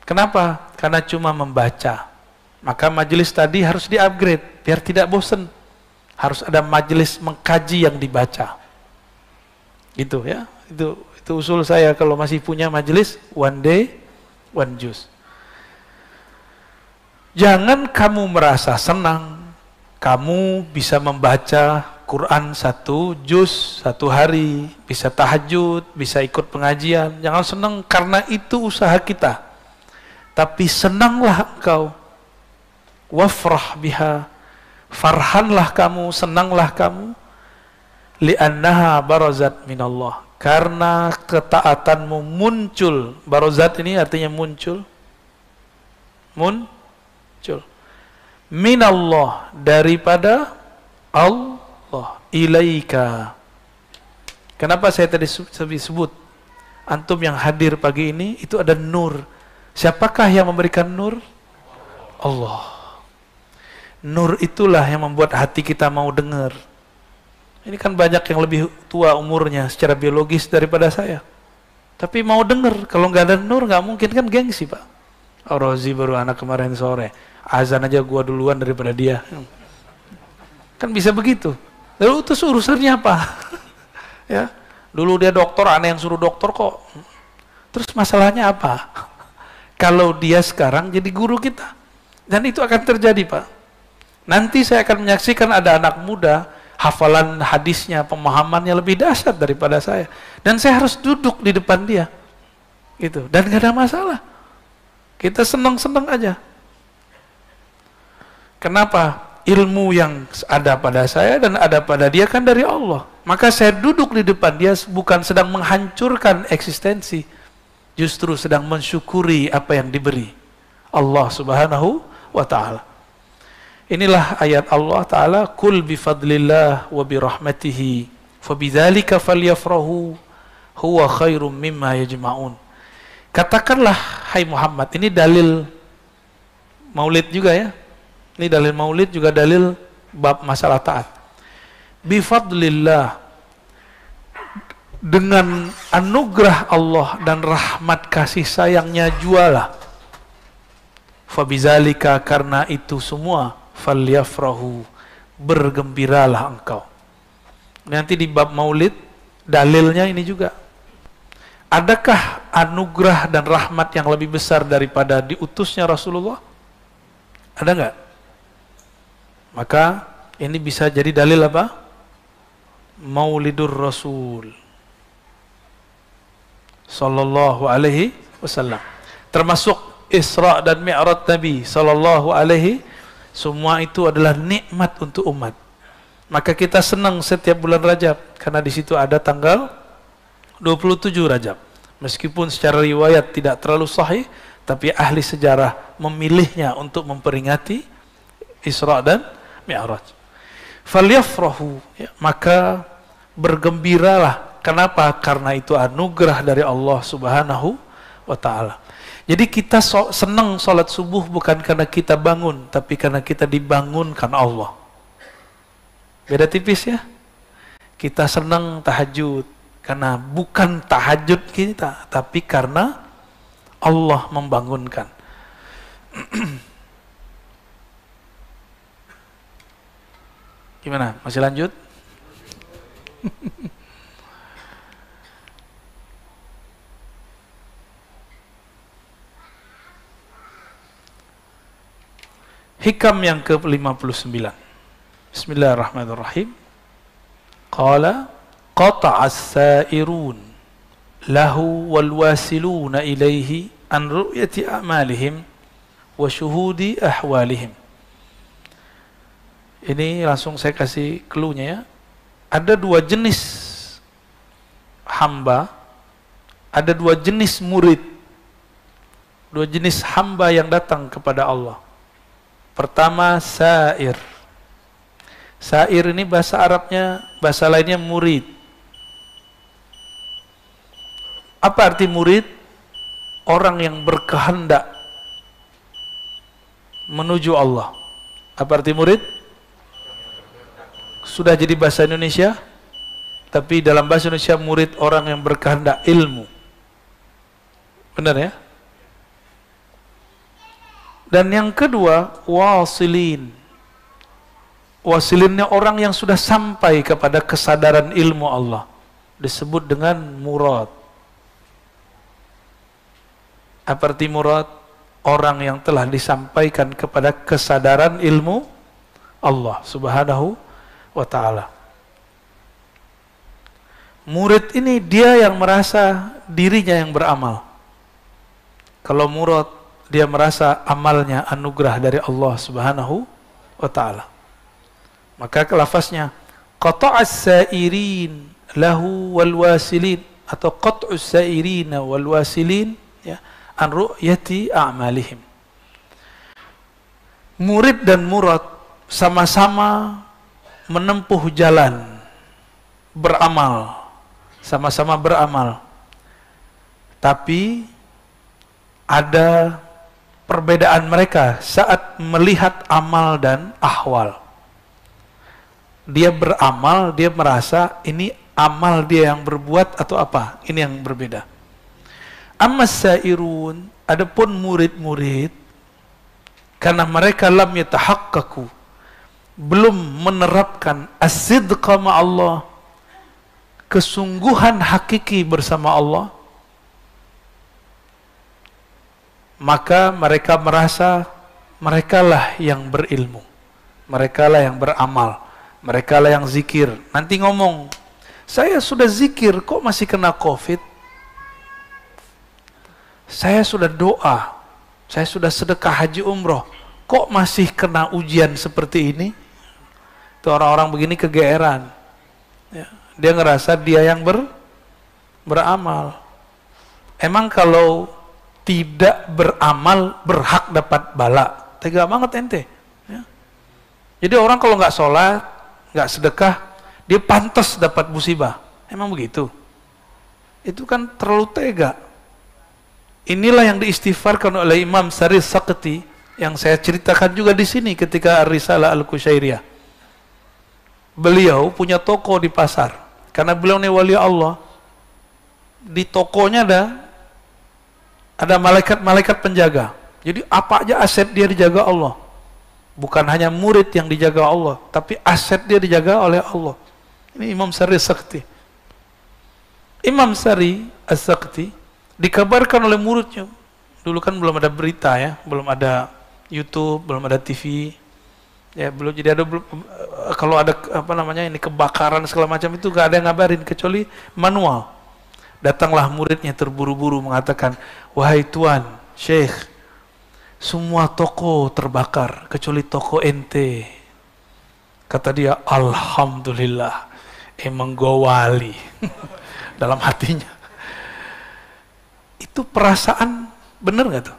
Kenapa? Karena cuma membaca. Maka majelis tadi harus di-upgrade biar tidak bosan. Harus ada majelis mengkaji yang dibaca. Gitu ya. Itu usul saya kalau masih punya majelis one day, one juz. Jangan kamu merasa senang kamu bisa membaca Quran 1 juz 1 hari, bisa tahajud, bisa ikut pengajian. Jangan senang karena itu usaha kita. Tapi senanglah engkau. Wafrah biha. Farhanlah kamu, senanglah kamu. Li'annaha barazat minallah. Karena ketaatanmu muncul. Barazat ini artinya muncul. Muncul. Minallah, daripada Allah, ilaika. Kenapa saya tadi sebut antum yang hadir pagi ini itu ada nur. Siapakah yang memberikan nur? Allah. Nur itulah yang membuat hati kita mau dengar. Ini kan banyak yang lebih tua umurnya secara biologis daripada saya, tapi mau dengar. Kalau nggak ada nur nggak mungkin, kan gengsi Pak. Rozi baru anak kemarin sore, azan aja gua duluan daripada dia. Kan bisa begitu. Lalu itu urusannya apa? Ya, dulu dia dokter, aneh yang suruh dokter kok. Terus masalahnya apa? Kalau dia sekarang jadi guru kita, dan itu akan terjadi Pak. Nanti saya akan menyaksikan ada anak muda, hafalan hadisnya, pemahamannya lebih dahsyat daripada saya, dan saya harus duduk di depan dia, gitu. Dan nggak ada masalah. Kita senang-senang aja. Kenapa? Ilmu yang ada pada saya dan ada pada dia kan dari Allah. Maka saya duduk di depan dia bukan sedang menghancurkan eksistensi, justru sedang mensyukuri apa yang diberi Allah Subhanahu wa ta'ala. Inilah ayat Allah Ta'ala, kul bifadlillah wa birahmatihi fabidzalika falyafrahu huwa khairum mimma yajma'un. Katakanlah hai Muhammad, ini dalil maulid juga ya. Ini dalil maulid juga dalil bab masalah taat. Bifadlillah, dengan anugerah Allah dan rahmat kasih sayangnya jualah. Fabidzalika, karena itu semua, falyafrahu, bergembiralah engkau. Nanti di bab maulid dalilnya ini juga. Adakah anugerah dan rahmat yang lebih besar daripada diutusnya Rasulullah? Ada enggak? Maka ini bisa jadi dalil apa? Maulidur Rasul sallallahu alaihi wasallam. Termasuk Isra dan Mi'raj Nabi sallallahu alaihi, semua itu adalah nikmat untuk umat. Maka kita senang setiap bulan Rajab karena di situ ada tanggal 27 Rajab. Meskipun secara riwayat tidak terlalu sahih, tapi ahli sejarah memilihnya untuk memperingati Isra dan Mi'raj. Falyafrahu, ya, maka bergembiralah. Kenapa? Karena itu anugerah dari Allah Subhanahu wa ta'ala. Jadi kita senang sholat subuh bukan karena kita bangun, tapi karena kita dibangunkan Allah. Beda tipis ya. Kita senang tahajud karena bukan tahajud kita, tapi karena Allah membangunkan. Gimana? Masih lanjut? Hikam yang ke-59. Bismillahirrahmanirrahim. Qala qata'as sa'irun lahu wal wasiluna ilaihi an ru'yati a'malihim wa syuhudi ahwalihim. Ini langsung saya kasih clue-nya ya. Ada dua jenis hamba, ada dua jenis murid, dua jenis hamba yang datang kepada Allah. Pertama, sa'ir. Sa'ir ini bahasa Arabnya, bahasa lainnya murid. Apa arti murid? Orang yang berkehendak menuju Allah. Apa arti murid? Sudah jadi bahasa Indonesia, tapi dalam bahasa Indonesia murid orang yang berkehendak ilmu. Benar ya? Dan yang kedua, wasilin. Wasilinnya orang yang sudah sampai kepada kesadaran ilmu Allah. Disebut dengan murad. Apa arti murad? Orang yang telah disampaikan kepada kesadaran ilmu Allah subhanahu wa ta'ala. Murid ini dia yang merasa dirinya yang beramal. Kalau murad, dia merasa amalnya anugerah dari Allah subhanahu wa ta'ala. Maka lafaznya qata'as sa'irin lahu wal wasilin, atau qat'us sa'irina wal wasilin ya, an ru'yati a'malihim. Murid dan murad sama-sama menempuh jalan beramal, sama-sama beramal, tapi ada perbedaan mereka saat melihat amal dan ahwal. Dia beramal, dia merasa ini amal dia yang berbuat atau apa, ini yang berbeda. Ammas sairun, adapun murid-murid, karena mereka lam yatahaqqaqu, belum menerapkan as-sidqa ma'allah, kesungguhan hakiki bersama Allah, maka mereka merasa merekalah yang berilmu, merekalah yang beramal, merekalah yang zikir. Nanti ngomong, saya sudah zikir kok masih kena COVID, saya sudah doa, saya sudah sedekah haji umroh, kok masih kena ujian seperti ini. Itu orang-orang begini kegeeran ya. Dia ngerasa dia yang beramal. Emang kalau tidak beramal berhak dapat bala? Tega banget ente ya. Jadi orang kalau nggak sholat, nggak sedekah, dia pantas dapat musibah. Emang begitu? Itu kan terlalu tega. Inilah yang diistighfarkan oleh Imam Sari Sakti yang saya ceritakan juga di sini ketika Ar-Risalah Al-Qusyairiyah. Beliau punya toko di pasar karena beliau ini wali Allah. Di tokonya ada malaikat-malaikat penjaga. Jadi apa aja aset dia dijaga Allah. Bukan hanya murid yang dijaga Allah, tapi aset dia dijaga oleh Allah. Ini Imam Sari Sakti. Imam Sari As-Sakti dikabarkan oleh muridnya. Dulu kan belum ada berita ya, belum ada YouTube, belum ada TV. Ya, belum, jadi ada kalau ada apa namanya ini kebakaran segala macam itu gak ada yang ngabarin kecuali manual. Datanglah muridnya terburu-buru mengatakan, wahai tuan, syekh, semua toko terbakar kecuali toko ente. Kata dia, alhamdulillah, emang gua wali. Dalam hatinya. Itu perasaan bener gak tuh?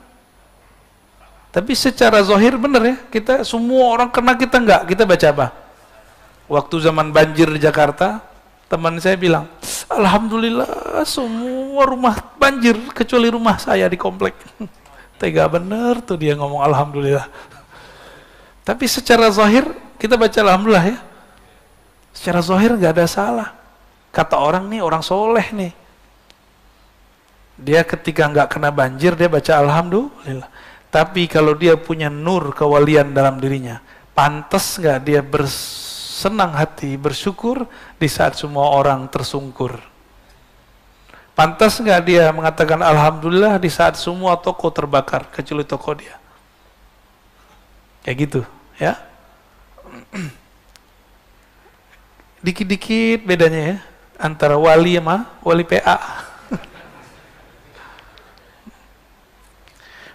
Tapi secara zahir benar ya, kita semua orang kena, kita enggak. Kita baca apa? Waktu zaman banjir di Jakarta, teman saya bilang, alhamdulillah semua rumah banjir kecuali rumah saya di komplek. Tega bener tuh dia ngomong alhamdulillah. Tapi secara zahir kita baca alhamdulillah ya. Secara zahir nggak ada salah. Kata orang nih, orang soleh nih. Dia ketika nggak kena banjir dia baca alhamdulillah. Tapi kalau dia punya nur kewalian dalam dirinya, pantas nggak dia bersenang hati, bersyukur di saat semua orang tersungkur? Pantas nggak dia mengatakan alhamdulillah di saat semua toko terbakar kecuali toko dia? Kayak gitu, ya. Dikit-dikit bedanya ya antara wali sama wali PA.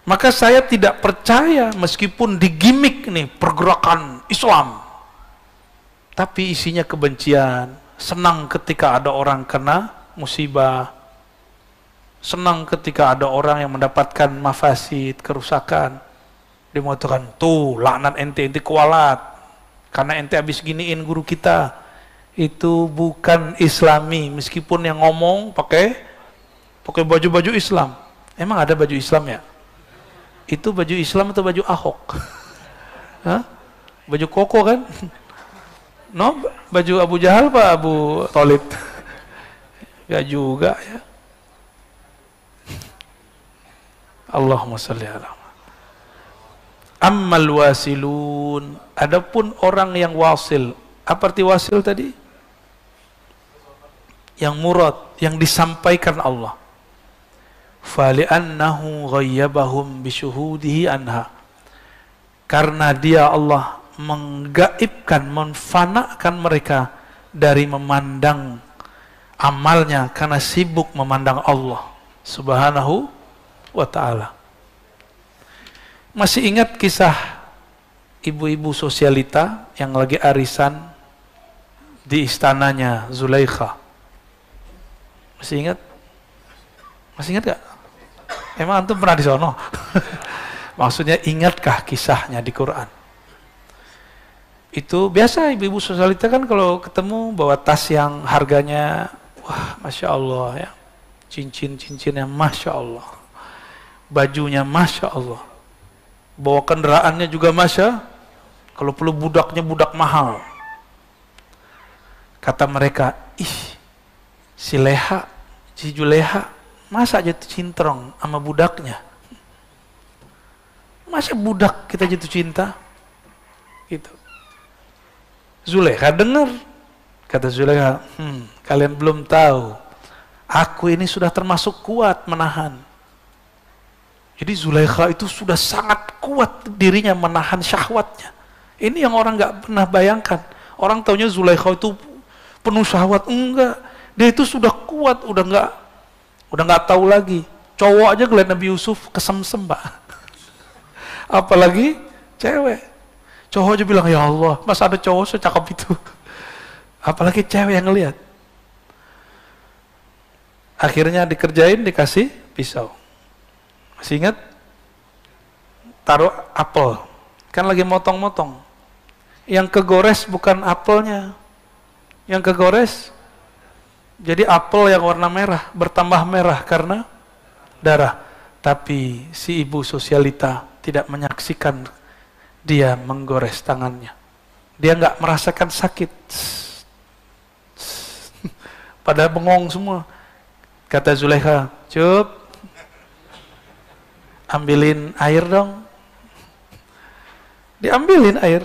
Maka saya tidak percaya meskipun digimik nih pergerakan Islam, tapi isinya kebencian. Senang ketika ada orang kena musibah, senang ketika ada orang yang mendapatkan mafasid, kerusakan. Dia mengatakan, tuh laknat ente kualat karena ente habis giniin guru kita. Itu bukan Islami, meskipun yang ngomong pakai baju-baju Islam. Emang ada baju Islam ya? Itu baju Islam atau baju Ahok? Hah? Baju koko kan? No, baju Abu Jahal Pak Abu Thalib? Gak juga ya. Allahumma sholli ala. Ammal wasilun, adapun orang yang wasil. Apa arti wasil tadi? Yang murad, yang disampaikan Allah. Fali'annahu ghayyabahum bisyuhudihi anha, karena dia Allah menggaibkan, menfanakan mereka dari memandang amalnya karena sibuk memandang Allah subhanahu wa ta'ala. Masih ingat kisah ibu-ibu sosialita yang lagi arisan di istananya Zulaikha? Masih ingat? Masih ingat gak? Emang antum pernah di sono? Maksudnya ingatkah kisahnya di Quran? Itu biasa ibu-ibu sosialita kan kalau ketemu bawa tas yang harganya wah Masya Allah ya, cincin-cincinnya Masya Allah, bajunya Masya Allah, bawa kendaraannya juga Masya, kalau perlu budaknya budak mahal. Kata mereka, ih si Leha, si Juleha masa jatuh cintrong sama budaknya? Masa budak kita jatuh cinta? Gitu. Zulekha dengar. Kata Zulekha, kalian belum tahu, aku ini sudah termasuk kuat menahan. Jadi Zulekha itu sudah sangat kuat dirinya menahan syahwatnya. Ini yang orang nggak pernah bayangkan. Orang taunya Zulekha itu penuh syahwat. Enggak. Dia itu sudah kuat, udah nggak tahu lagi. Cowok aja ngeliat Nabi Yusuf kesemsem, Pak. Apalagi cewek. Cowok aja bilang, ya Allah, masa ada cowok secakap itu? Apalagi cewek yang ngeliat. Akhirnya dikerjain, dikasih pisau. Masih ingat? Taruh apel. Kan lagi motong-motong. Yang kegores bukan apelnya. Yang kegores jadi apel yang warna merah, bertambah merah karena darah. Tapi si ibu sosialita tidak menyaksikan dia menggores tangannya. Dia nggak merasakan sakit. Pada bengong semua. Kata Zulekha, Cup, ambilin air dong. Diambilin air.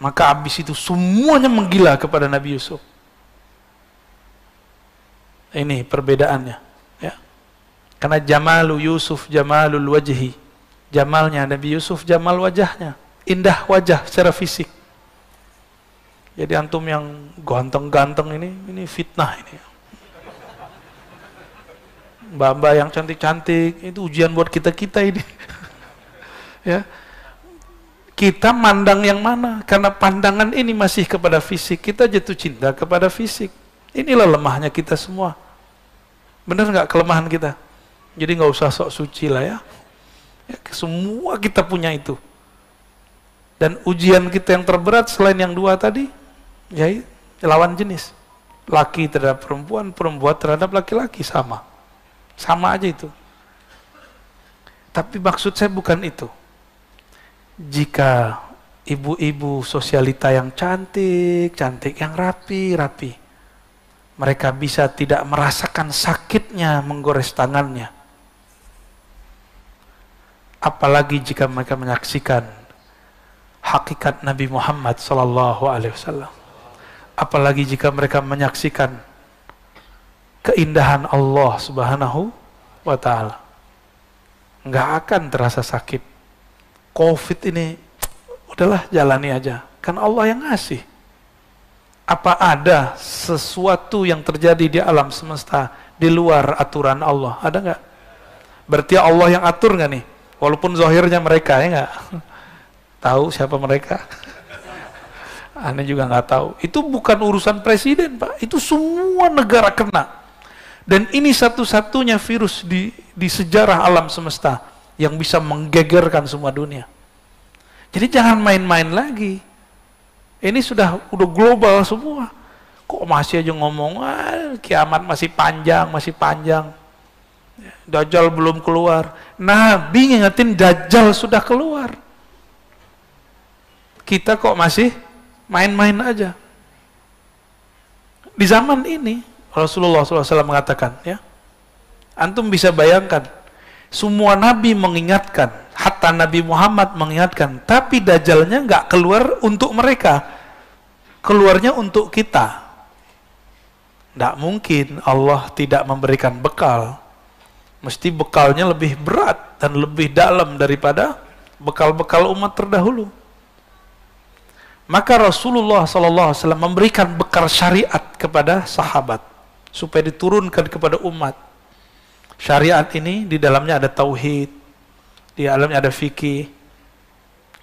Maka habis itu semuanya menggila kepada Nabi Yusuf. Ini perbedaannya, ya. Karena jamalu Yusuf jamalul wajhi. Jamalnya Nabi Yusuf jamal wajahnya, indah wajah secara fisik. Jadi antum yang ganteng-ganteng ini fitnah ini. Mbak-mbak yang cantik-cantik itu ujian buat kita-kita ini. Ya. Kita mandang yang mana? Karena pandangan ini masih kepada fisik, kita jatuh cinta kepada fisik. Inilah lemahnya kita semua. Benar nggak kelemahan kita? Jadi nggak usah sok suci lah ya. Ya, semua kita punya itu. Dan ujian kita yang terberat selain yang dua tadi, ya lawan jenis. Laki terhadap perempuan, perempuan terhadap laki-laki sama. Sama aja itu. Tapi maksud saya bukan itu. Jika ibu-ibu sosialita yang cantik, yang rapi, mereka bisa tidak merasakan sakitnya menggores tangannya. Apalagi jika mereka menyaksikan hakikat Nabi Muhammad SAW. Apalagi jika mereka menyaksikan keindahan Allah Subhanahu wa Ta'ala. Nggak akan terasa sakit. Covid ini, udahlah jalani aja. Kan Allah yang ngasih. Apa ada sesuatu yang terjadi di alam semesta di luar aturan Allah? Ada nggak? Berarti Allah yang atur nggak nih? Walaupun zahirnya mereka, ya nggak? Tahu siapa mereka? Aneh juga nggak tahu. Itu bukan urusan presiden, Pak. Itu semua negara kena. Dan ini satu-satunya virus di sejarah alam semesta yang bisa menggegerkan semua dunia. Jadi jangan main-main lagi. Ini sudah global semua. Kok masih aja ngomong, kiamat masih panjang. Dajjal belum keluar. Nabi ngingetin Dajjal sudah keluar. Kita kok masih main-main aja. Di zaman ini Rasulullah SAW mengatakan, ya, antum bisa bayangkan, semua Nabi mengingatkan, hatta Nabi Muhammad mengingatkan, tapi Dajjalnya nggak keluar untuk mereka, keluarnya untuk kita. Nggak mungkin Allah tidak memberikan bekal. Mesti bekalnya lebih berat dan lebih dalam daripada bekal-bekal umat terdahulu. Maka Rasulullah SAW memberikan bekal syariat kepada sahabat supaya diturunkan kepada umat. Syariat ini di dalamnya ada tauhid, di dalamnya ada fikih,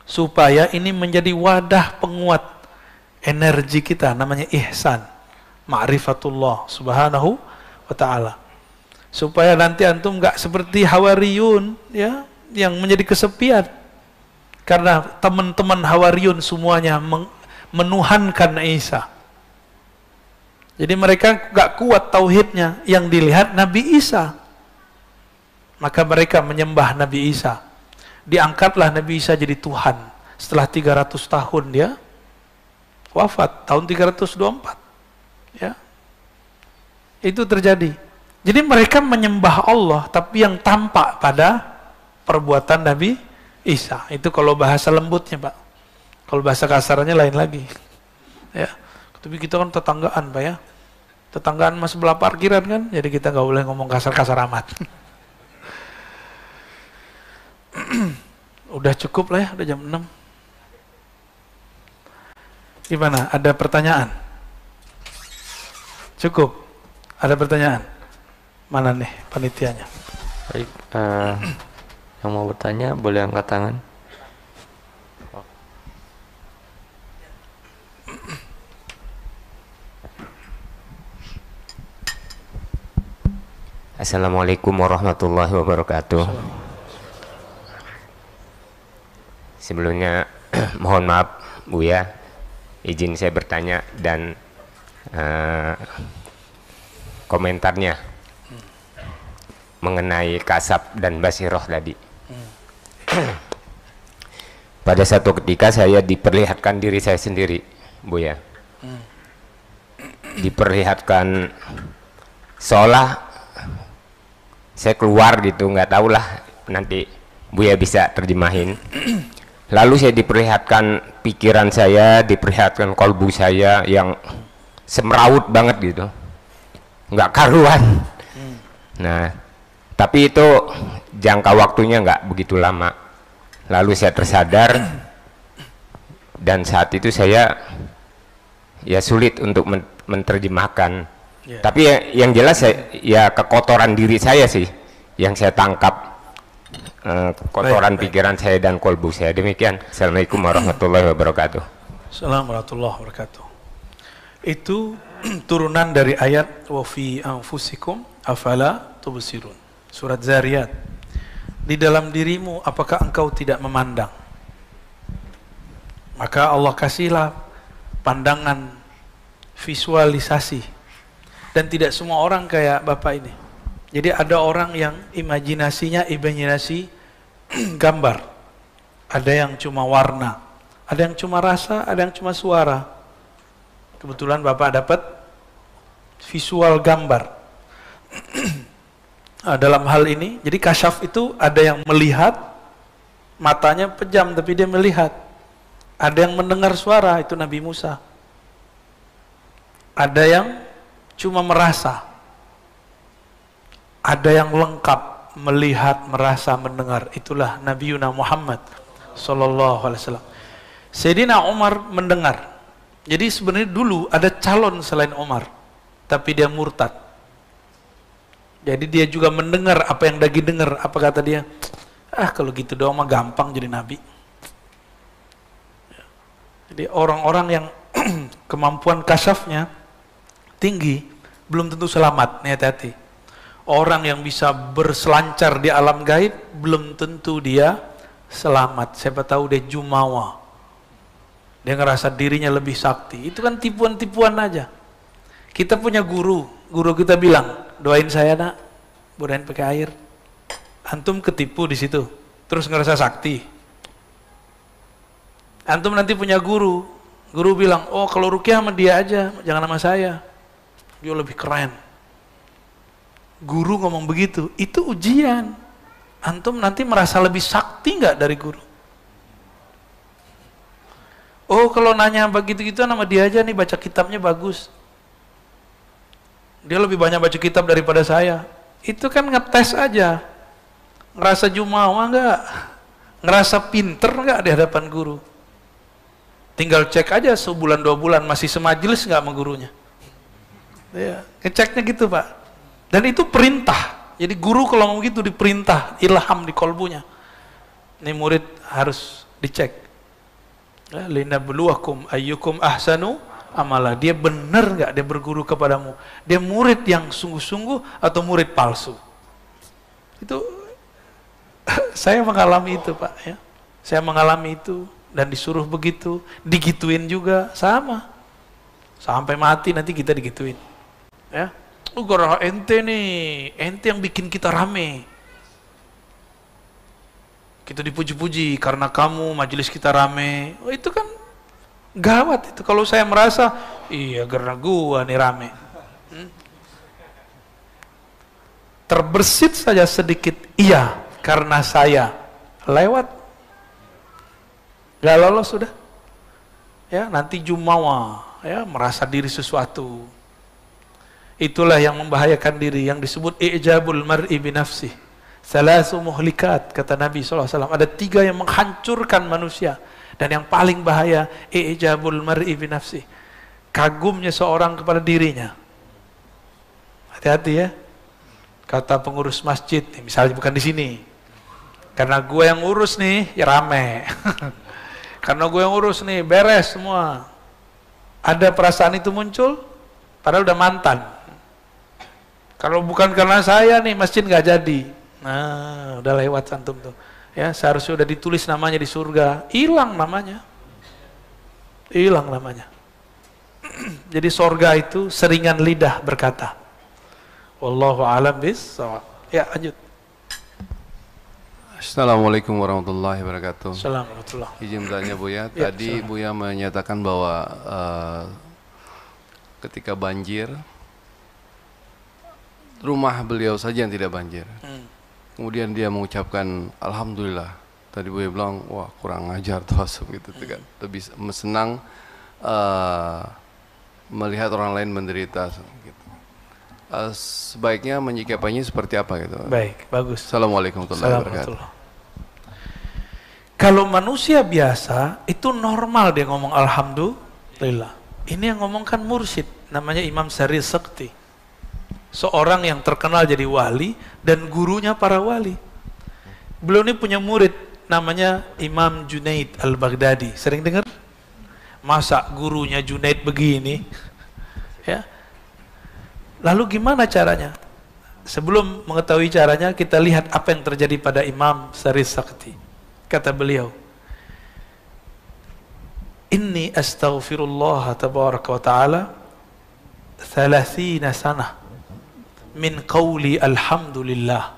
supaya ini menjadi wadah penguat energi kita, namanya ihsan, ma'rifatullah subhanahu wa ta'ala. Supaya nanti antum nggak seperti Hawariyun, ya, yang menjadi kesepian. Karena teman-teman Hawariyun semuanya menuhankan Isa. Jadi mereka nggak kuat tauhidnya, yang dilihat Nabi Isa. Maka mereka menyembah Nabi Isa. Diangkatlah Nabi Isa jadi Tuhan. Setelah 300 tahun dia wafat, tahun 324. Ya. Itu terjadi. Jadi mereka menyembah Allah, tapi yang tampak pada perbuatan Nabi Isa. Itu kalau bahasa lembutnya, Pak. Kalau bahasa kasarnya lain lagi. Ya. Tapi kita kan tetanggaan, Pak, ya. Tetanggaan mas sebelah parkiran kan, jadi kita nggak boleh ngomong kasar-kasar amat. Udah cukup lah ya, udah jam 6. Gimana? Ada pertanyaan? Cukup? Ada pertanyaan? Mana nih panitianya? Baik, yang mau bertanya boleh angkat tangan. Assalamualaikum warahmatullahi wabarakatuh. Sebelumnya mohon maaf Buya, izin saya bertanya dan komentarnya mengenai kasab dan basiroh tadi. Pada satu ketika saya diperlihatkan diri saya sendiri, Buya. Diperlihatkan seolah saya keluar gitu, nggak tahulah, nanti Buya bisa terjemahin. Lalu saya diperlihatkan pikiran saya, diperlihatkan kolbu saya yang semrawut banget gitu, nggak karuan. Nah, tapi itu jangka waktunya nggak begitu lama. Lalu saya tersadar dan saat itu saya ya sulit untuk menerjemahkan. Tapi yang jelas ya kekotoran diri saya sih yang saya tangkap, kotoran pikiran saya dan kolbu saya. Demikian. Assalamualaikum warahmatullahi wabarakatuh. Assalamualaikum warahmatullahi wabarakatuh. Itu turunan dari ayat wa fi anfusikum afala tubsirun, surat Zariyat. Di dalam dirimu apakah engkau tidak memandang? Maka Allah kasihlah pandangan, visualisasi. Dan tidak semua orang kayak Bapak ini. Jadi ada orang yang imajinasi gambar, ada yang cuma warna, ada yang cuma rasa, ada yang cuma suara. Kebetulan Bapak dapat visual gambar. Nah, dalam hal ini, jadi kasyaf itu ada yang melihat, matanya pejam tapi dia melihat. Ada yang mendengar suara, itu Nabi Musa. Ada yang cuma merasa. Ada yang lengkap, melihat, merasa, mendengar. Itulah Nabi Muhammad sallallahu alaihi wasallam. Sayyidina Umar mendengar. Jadi sebenarnya dulu ada calon selain Umar, tapi dia murtad. Jadi dia juga mendengar apa yang Dagi dengar. Apa kata dia? Kalau gitu doang mah gampang jadi nabi. Jadi orang-orang yang kemampuan kasyafnya tinggi belum tentu selamat. Nih hati-hati. Orang yang bisa berselancar di alam gaib belum tentu dia selamat. Siapa tahu dia jumawa. Dia ngerasa dirinya lebih sakti. Itu kan tipuan-tipuan aja. Kita punya guru kita bilang, doain saya nak, doain pakai air. Antum ketipu di situ, terus ngerasa sakti. Antum nanti punya guru bilang, oh kalau rukyah sama dia aja, jangan sama saya. Dia lebih keren. Guru ngomong begitu, itu ujian. Antum nanti merasa lebih sakti nggak dari guru? Oh kalau nanya begitu-gitu sama dia aja nih, baca kitabnya bagus. Dia lebih banyak baca kitab daripada saya. Itu kan ngetes aja. Ngerasa jumawa nggak? Ngerasa pinter nggak di hadapan guru? Tinggal cek aja sebulan 2 bulan masih semajelis nggak sama gurunya. Ya, ngeceknya gitu Pak. Dan itu perintah. Jadi guru kalau ngomong gitu diperintah, ilham di kolbunya. Ini murid harus dicek. Linabluwakum ayyukum ahsanu amala. Dia benar nggak dia berguru kepadamu? Dia murid yang sungguh-sungguh atau murid palsu? Itu saya mengalami itu Pak ya. Saya mengalami itu dan disuruh begitu, digituin juga sama. Sampai mati nanti kita digituin. Ya. Gara ente nih, ente yang bikin kita rame. Kita dipuji-puji karena kamu majelis kita rame. Oh, itu kan gawat itu. Kalau saya merasa, iya karena gua nih rame. Terbersit saja sedikit, iya karena saya. Lewat. Gak lolos sudah. Ya, nanti jumawa, ya, merasa diri sesuatu. Itulah yang membahayakan diri, yang disebut i'jabul mar'i binafsih. Salasu muhlikat, kata Nabi SAW. Ada 3 yang menghancurkan manusia. Dan yang paling bahaya, i'jabul mar'i binafsih. Kagumnya seorang kepada dirinya. Hati-hati ya. Kata pengurus masjid, misalnya bukan di sini. Karena gue yang urus nih, ya rame. Karena gue yang urus nih, beres semua. Ada perasaan itu muncul, padahal udah mantan. Kalau bukan karena saya nih, masjid nggak jadi. Nah, udah lewat antum tuh. Ya, seharusnya udah ditulis namanya di surga. Hilang namanya. Hilang namanya. Jadi surga itu seringan lidah berkata. Wallahu a'lam bis-shawab. Ya, lanjut. Assalamualaikum warahmatullahi wabarakatuh. Assalamualaikum. Izin bertanya Buya, Ya, tadi silakan. Buya menyatakan bahwa ketika banjir, rumah beliau saja yang tidak banjir. Kemudian dia mengucapkan Alhamdulillah. Tadi Buya bilang, wah kurang ajar tuh gitu kan. Lebih senang melihat orang lain menderita. Gitu. Sebaiknya menyikapinya seperti apa gitu? Baik, bagus. Assalamualaikum warahmatullahi wabarakatuh. Kalau manusia biasa, itu normal dia ngomong Alhamdulillah. Ini yang ngomongkan mursyid, namanya Imam Sari Sekti. Seorang yang terkenal jadi wali dan gurunya para wali. Beliau ini punya murid namanya Imam Junaid Al-Baghdadi. Sering dengar? Masa gurunya Junaid begini? Ya. Lalu gimana caranya? Sebelum mengetahui caranya, kita lihat apa yang terjadi pada Imam Sari Sekti. Kata beliau, Inni astaghfirullah tabaraka wa ta'ala 30 sanah min qawli alhamdulillah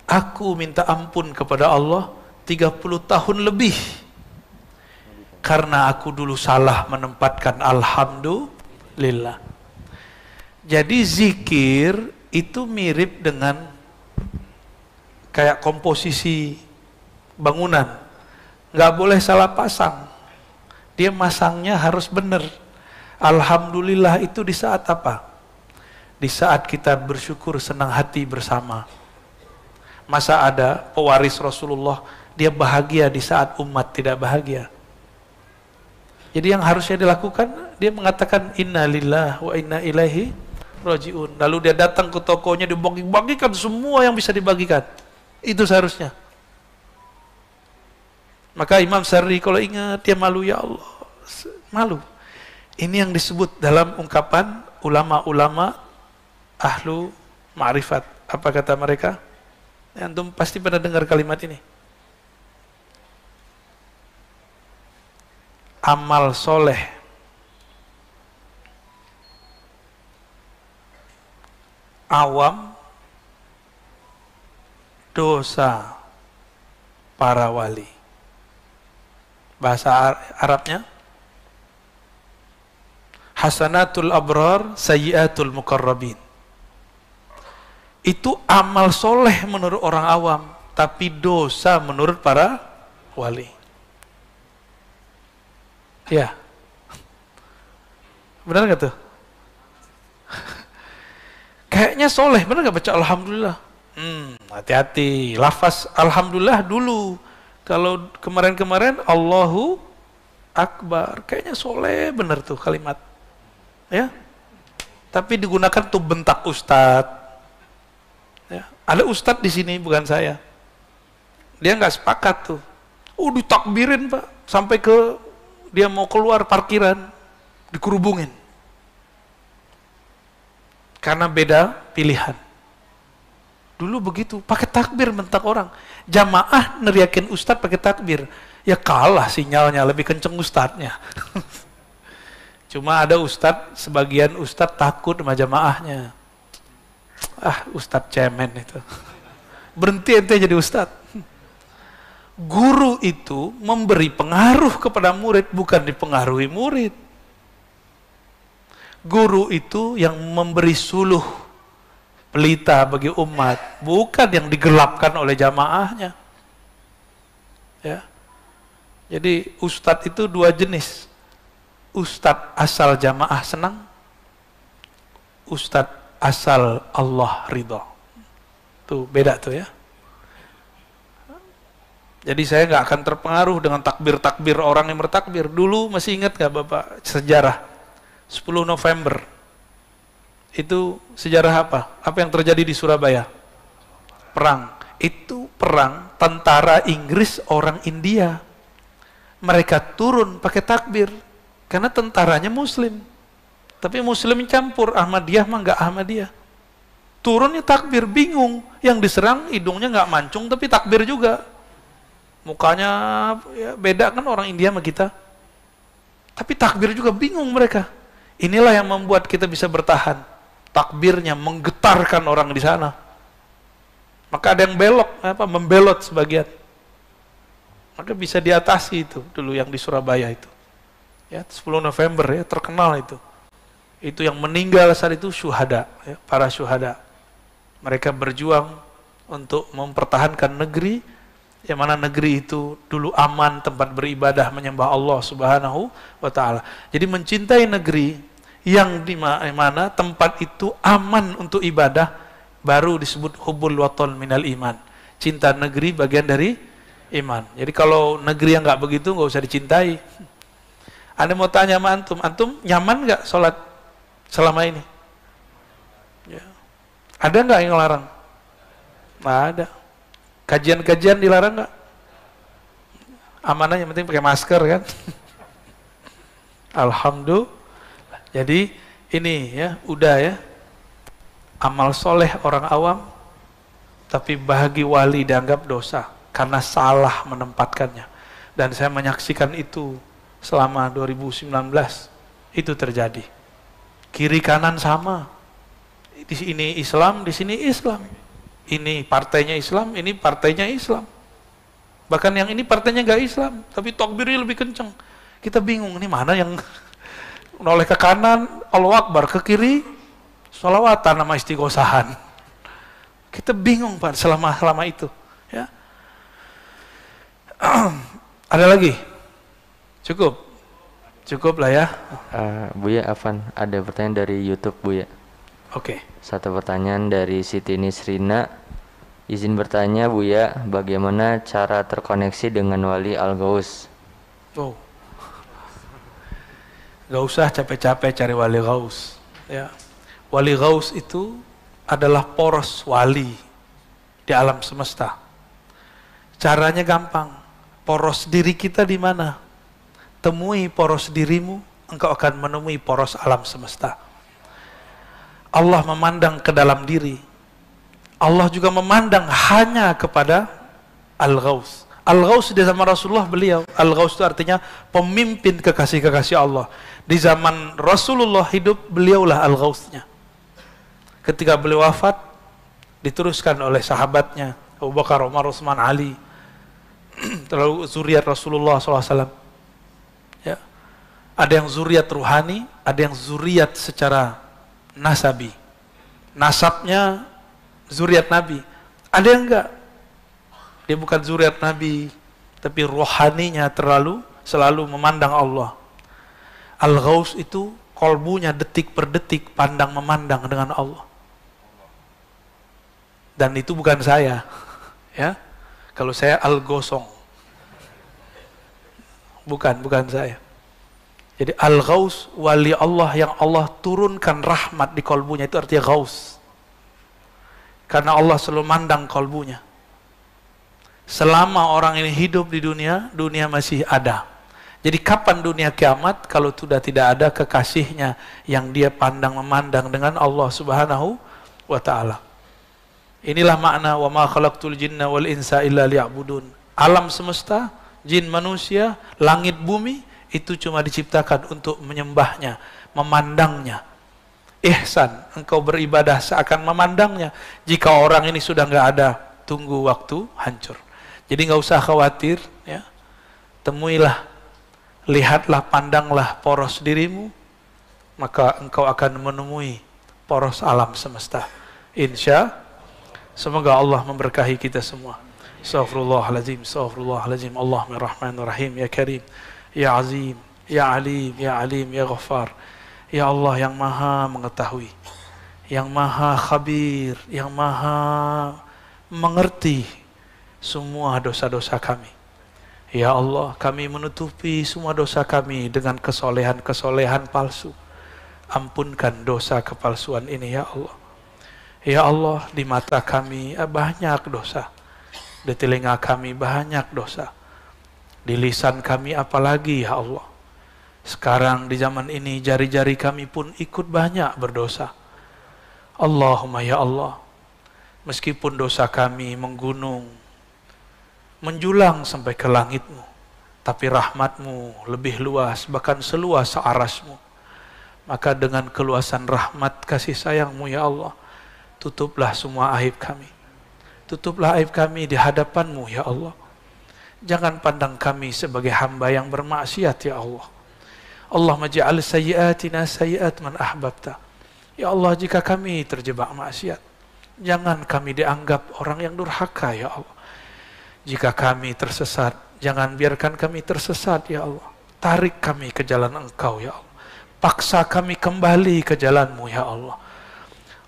aku minta ampun kepada Allah 30 tahun lebih karena aku dulu salah menempatkan alhamdulillah. Jadi zikir itu mirip dengan kayak komposisi bangunan, nggak boleh salah pasang. Dia masangnya harus benar. Alhamdulillah itu di saat apa? Di saat kita bersyukur senang hati bersama. Masa ada pewaris Rasulullah dia bahagia di saat umat tidak bahagia? Jadi yang harusnya dilakukan, dia mengatakan inna lillah wa inna ilaihi rajiun. Lalu dia datang ke tokonya, dibagi-bagikan semua yang bisa dibagikan. Itu seharusnya. Maka Imam Sarri kalau ingat, dia malu, ya Allah, malu. Ini yang disebut dalam ungkapan ulama-ulama ahlu ma'rifat. Apa kata mereka? Antum pasti pernah dengar kalimat ini. Amal soleh awam, dosa para wali. Bahasa Arabnya hasanatul abrar sayyiatul muqarrabin. Itu amal soleh menurut orang awam, tapi dosa menurut para wali. Ya, benar nggak tuh? Kayaknya soleh, benar nggak baca alhamdulillah? Hati-hati, lafaz alhamdulillah dulu. Kalau kemarin-kemarin Allahu Akbar, kayaknya soleh benar tuh kalimat, ya. Tapi digunakan tuh bentak ustadz. Ya. Ada ustadz di sini, bukan saya. Dia nggak sepakat tuh. Ditakbirin pak, sampai ke dia mau keluar parkiran, dikerubungin. Karena beda pilihan. Dulu begitu, pakai takbir bentak orang. Jamaah neriakin ustadz pakai takbir. Ya kalah sinyalnya, lebih kenceng ustadznya. Cuma ada ustadz, sebagian ustadz takut sama jamaahnya. Ustadz cemen itu. Berhenti ente jadi ustadz. Guru itu memberi pengaruh kepada murid, bukan dipengaruhi murid. Guru itu yang memberi suluh, pelita bagi umat, bukan yang digelapkan oleh jamaahnya. Ya. Jadi ustadz itu dua jenis. Ustadz asal jamaah senang, ustadz asal Allah ridho. Tuh beda tuh ya. Jadi saya nggak akan terpengaruh dengan takbir-takbir orang yang bertakbir. Dulu masih ingat nggak Bapak sejarah 10 November? Itu sejarah apa? Apa yang terjadi di Surabaya? Perang. Itu perang tentara Inggris orang India. Mereka turun pakai takbir karena tentaranya Muslim. Tapi Muslim campur, Ahmadiyah mah nggak Ahmadiyah. Turunnya takbir, bingung. Yang diserang hidungnya nggak mancung tapi takbir juga. Mukanya ya, beda kan orang India sama kita. Tapi takbir juga bingung mereka. Inilah yang membuat kita bisa bertahan. Takbirnya menggetarkan orang di sana. Maka ada yang belok, membelot sebagian. Maka bisa diatasi itu dulu yang di Surabaya itu. Ya, 10 November ya, terkenal itu. Itu yang meninggal saat itu syuhada, ya, para syuhada. Mereka berjuang untuk mempertahankan negeri, yang mana negeri itu dulu aman, tempat beribadah menyembah Allah Subhanahu wa ta'ala. Jadi mencintai negeri yang di mana tempat itu aman untuk ibadah, baru disebut hubbul watan minal iman. Cinta negeri bagian dari iman. Jadi kalau negeri yang nggak begitu nggak usah dicintai. Anda mau tanya sama antum nyaman nggak sholat selama ini? Ya. Ada nggak yang larang? Nggak ada. Kajian-kajian dilarang nggak? Amanah yang penting pakai masker kan? Alhamdulillah. Jadi ini ya, udah ya. Amal soleh orang awam, tapi bagi wali dianggap dosa karena salah menempatkannya. Dan saya menyaksikan itu selama 2019 itu terjadi. Kiri kanan sama. Di sini Islam, di sini Islam. ini partainya Islam, ini partainya Islam. Bahkan yang ini partainya nggak Islam, tapi takbirnya lebih kencang. Kita bingung, ini mana yang noleh ke kanan, Allahu Akbar, ke kiri, sholawatan sama istighosahan. Kita bingung Pak selama itu. Ya. Ada lagi? Cukup lah ya. Buya Afan, ada pertanyaan dari YouTube Buya. Oke. Satu pertanyaan dari Siti Nisrina. Izin bertanya Buya, bagaimana cara terkoneksi dengan Wali Al-Ghaus? Oh. Gak usah capek-capek cari Wali Ghaus. Ya. Wali Ghaus itu adalah poros wali di alam semesta. Caranya gampang. Poros diri kita di mana? Temui poros dirimu, engkau akan menemui poros alam semesta. Allah memandang ke dalam diri. Allah juga memandang hanya kepada Al-Ghaus. Al-Ghaus di zaman Rasulullah beliau. Al-Ghaus itu artinya pemimpin kekasih-kekasih Allah. Di zaman Rasulullah hidup, beliaulah Al-Ghausnya. Ketika beliau wafat, diteruskan oleh sahabatnya, Abu Bakar, Umar, Utsman, Ali. Terlalu zuriat Rasulullah SAW. Ya. Ada yang zuriat ruhani, ada yang zuriat secara nasabi. Nasabnya zuriat Nabi. Ada yang enggak. Dia bukan zuriat Nabi, tapi rohaninya selalu memandang Allah. Al-Ghaus itu kolbunya detik per detik pandang memandang dengan Allah. Dan itu bukan saya. Ya. Kalau saya Al-Gosong. Bukan saya. Jadi Al-Ghaus, wali Allah yang Allah turunkan rahmat di kolbunya, itu artinya Ghaus. Karena Allah selalu mandang kolbunya. Selama orang ini hidup di dunia, dunia masih ada. Jadi kapan dunia kiamat kalau sudah tidak ada kekasihnya yang dia pandang memandang dengan Allah Subhanahu wa ta'ala. Inilah makna wa ma khalaqtul jinna wal insa illa liya'budun. Alam semesta, jin manusia, langit bumi itu cuma diciptakan untuk menyembahnya, memandangnya. Ihsan, engkau beribadah seakan memandangnya. Jika orang ini sudah nggak ada, tunggu waktu hancur. Jadi nggak usah khawatir, ya. Temuilah, lihatlah, pandanglah poros dirimu, maka engkau akan menemui poros alam semesta. Insya, semoga Allah memberkahi kita semua. Astaghfirullahaladzim, astaghfirullahaladzim. Allahumma rahmanir rahim, ya karim, ya azim, ya alim, ya alim, ya ghaffar. Ya Allah yang maha mengetahui, yang maha khabir, yang maha mengerti semua dosa-dosa kami. Ya Allah, kami menutupi semua dosa kami dengan kesolehan-kesolehan palsu. Ampunkan dosa kepalsuan ini ya Allah. Ya Allah, di mata kami banyak dosa. Di telinga kami banyak dosa. Di lisan kami apalagi ya Allah. Sekarang di zaman ini jari-jari kami pun ikut banyak berdosa. Allahumma ya Allah, meskipun dosa kami menggunung, menjulang sampai ke langit-Mu, tapi rahmat-Mu lebih luas, bahkan seluas searasmu. Maka dengan keluasan rahmat kasih sayang-Mu ya Allah, tutuplah semua aib kami. Tutuplah aib kami di hadapan-Mu ya Allah. Jangan pandang kami sebagai hamba yang bermaksiat ya Allah. Allahumma ja'al sayyiatina sayyiat man ahbabta. Ya Allah, jika kami terjebak maksiat, jangan kami dianggap orang yang durhaka ya Allah. Jika kami tersesat, jangan biarkan kami tersesat ya Allah. Tarik kami ke jalan Engkau ya Allah. Paksa kami kembali ke jalan-Mu ya Allah.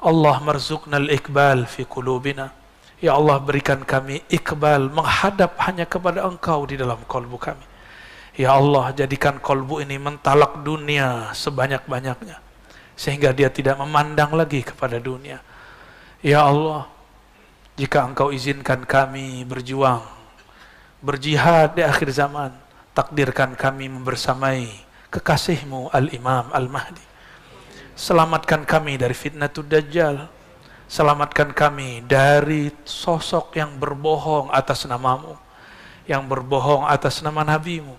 Allah marzuqnal iqbal fi qulubina. Ya Allah, berikan kami iqbal, menghadap hanya kepada Engkau di dalam kalbu kami. Ya Allah, jadikan kalbu ini mentalak dunia sebanyak-banyaknya, sehingga dia tidak memandang lagi kepada dunia. Ya Allah, jika Engkau izinkan kami berjuang, berjihad di akhir zaman, takdirkan kami membersamai kekasih-Mu Al-Imam Al-Mahdi. Selamatkan kami dari fitnatul Dajjal. Selamatkan kami dari sosok yang berbohong atas nama-Mu, yang berbohong atas nama Nabi-Mu,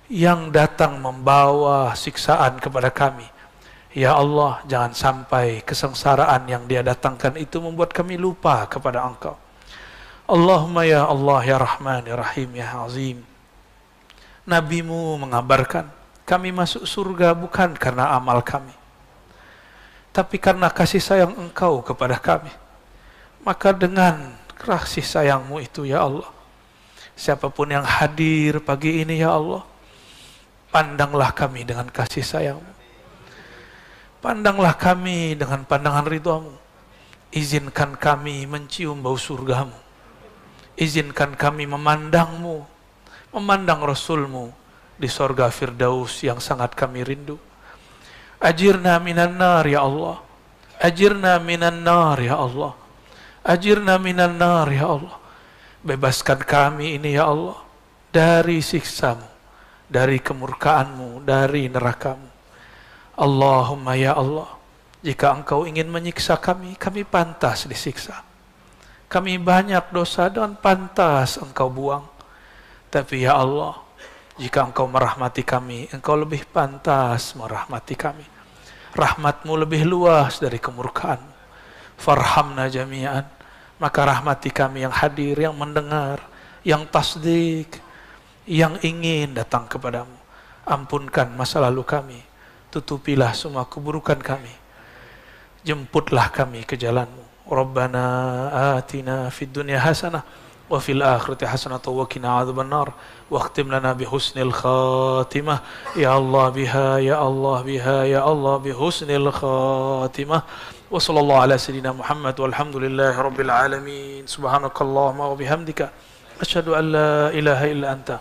yang datang membawa siksaan kepada kami. Ya Allah, jangan sampai kesengsaraan yang dia datangkan itu membuat kami lupa kepada Engkau. Allahumma ya Allah, ya Rahman, ya Rahim, ya Azim. Nabimu mengabarkan, kami masuk surga bukan karena amal kami, tapi karena kasih sayang Engkau kepada kami. Maka dengan kasih sayangmu itu ya Allah, siapapun yang hadir pagi ini ya Allah, pandanglah kami dengan kasih sayangmu. Pandanglah kami dengan pandangan ridhamu. Izinkan kami mencium bau surgamu. Izinkan kami memandangmu, memandang Rasulmu di sorga Firdaus yang sangat kami rindu. Ajirna minan nar ya Allah. Ajirna minan nar ya Allah. Ajirna minan nar ya Allah. Bebaskan kami ini ya Allah dari siksamu, dari kemurkaanmu, dari nerakamu. Allahumma ya Allah, jika Engkau ingin menyiksa kami, kami pantas disiksa. Kami banyak dosa dan pantas Engkau buang. Tapi ya Allah, jika Engkau merahmati kami, Engkau lebih pantas merahmati kami. Rahmatmu lebih luas dari kemurkaanmu. Farhamna jami'an. Maka rahmati kami yang hadir, yang mendengar, yang tasdik, yang ingin datang kepadamu. Ampunkan masa lalu kami. Tutupilah semua keburukan kami. Jemputlah kami ke jalanmu. Rabbana atina fid dunya hasanah wa fil akhirati hasanah wa qina adzabannar wa khtim lana bi husnil khatimah ya Allah biha ya Allah biha ya Allah bi husnil khatimah wa sallallahu ala sayyidina Muhammad walhamdulillahi rabbil alamin subhanakallahumma wa bihamdika asyhadu an la ilaha illa anta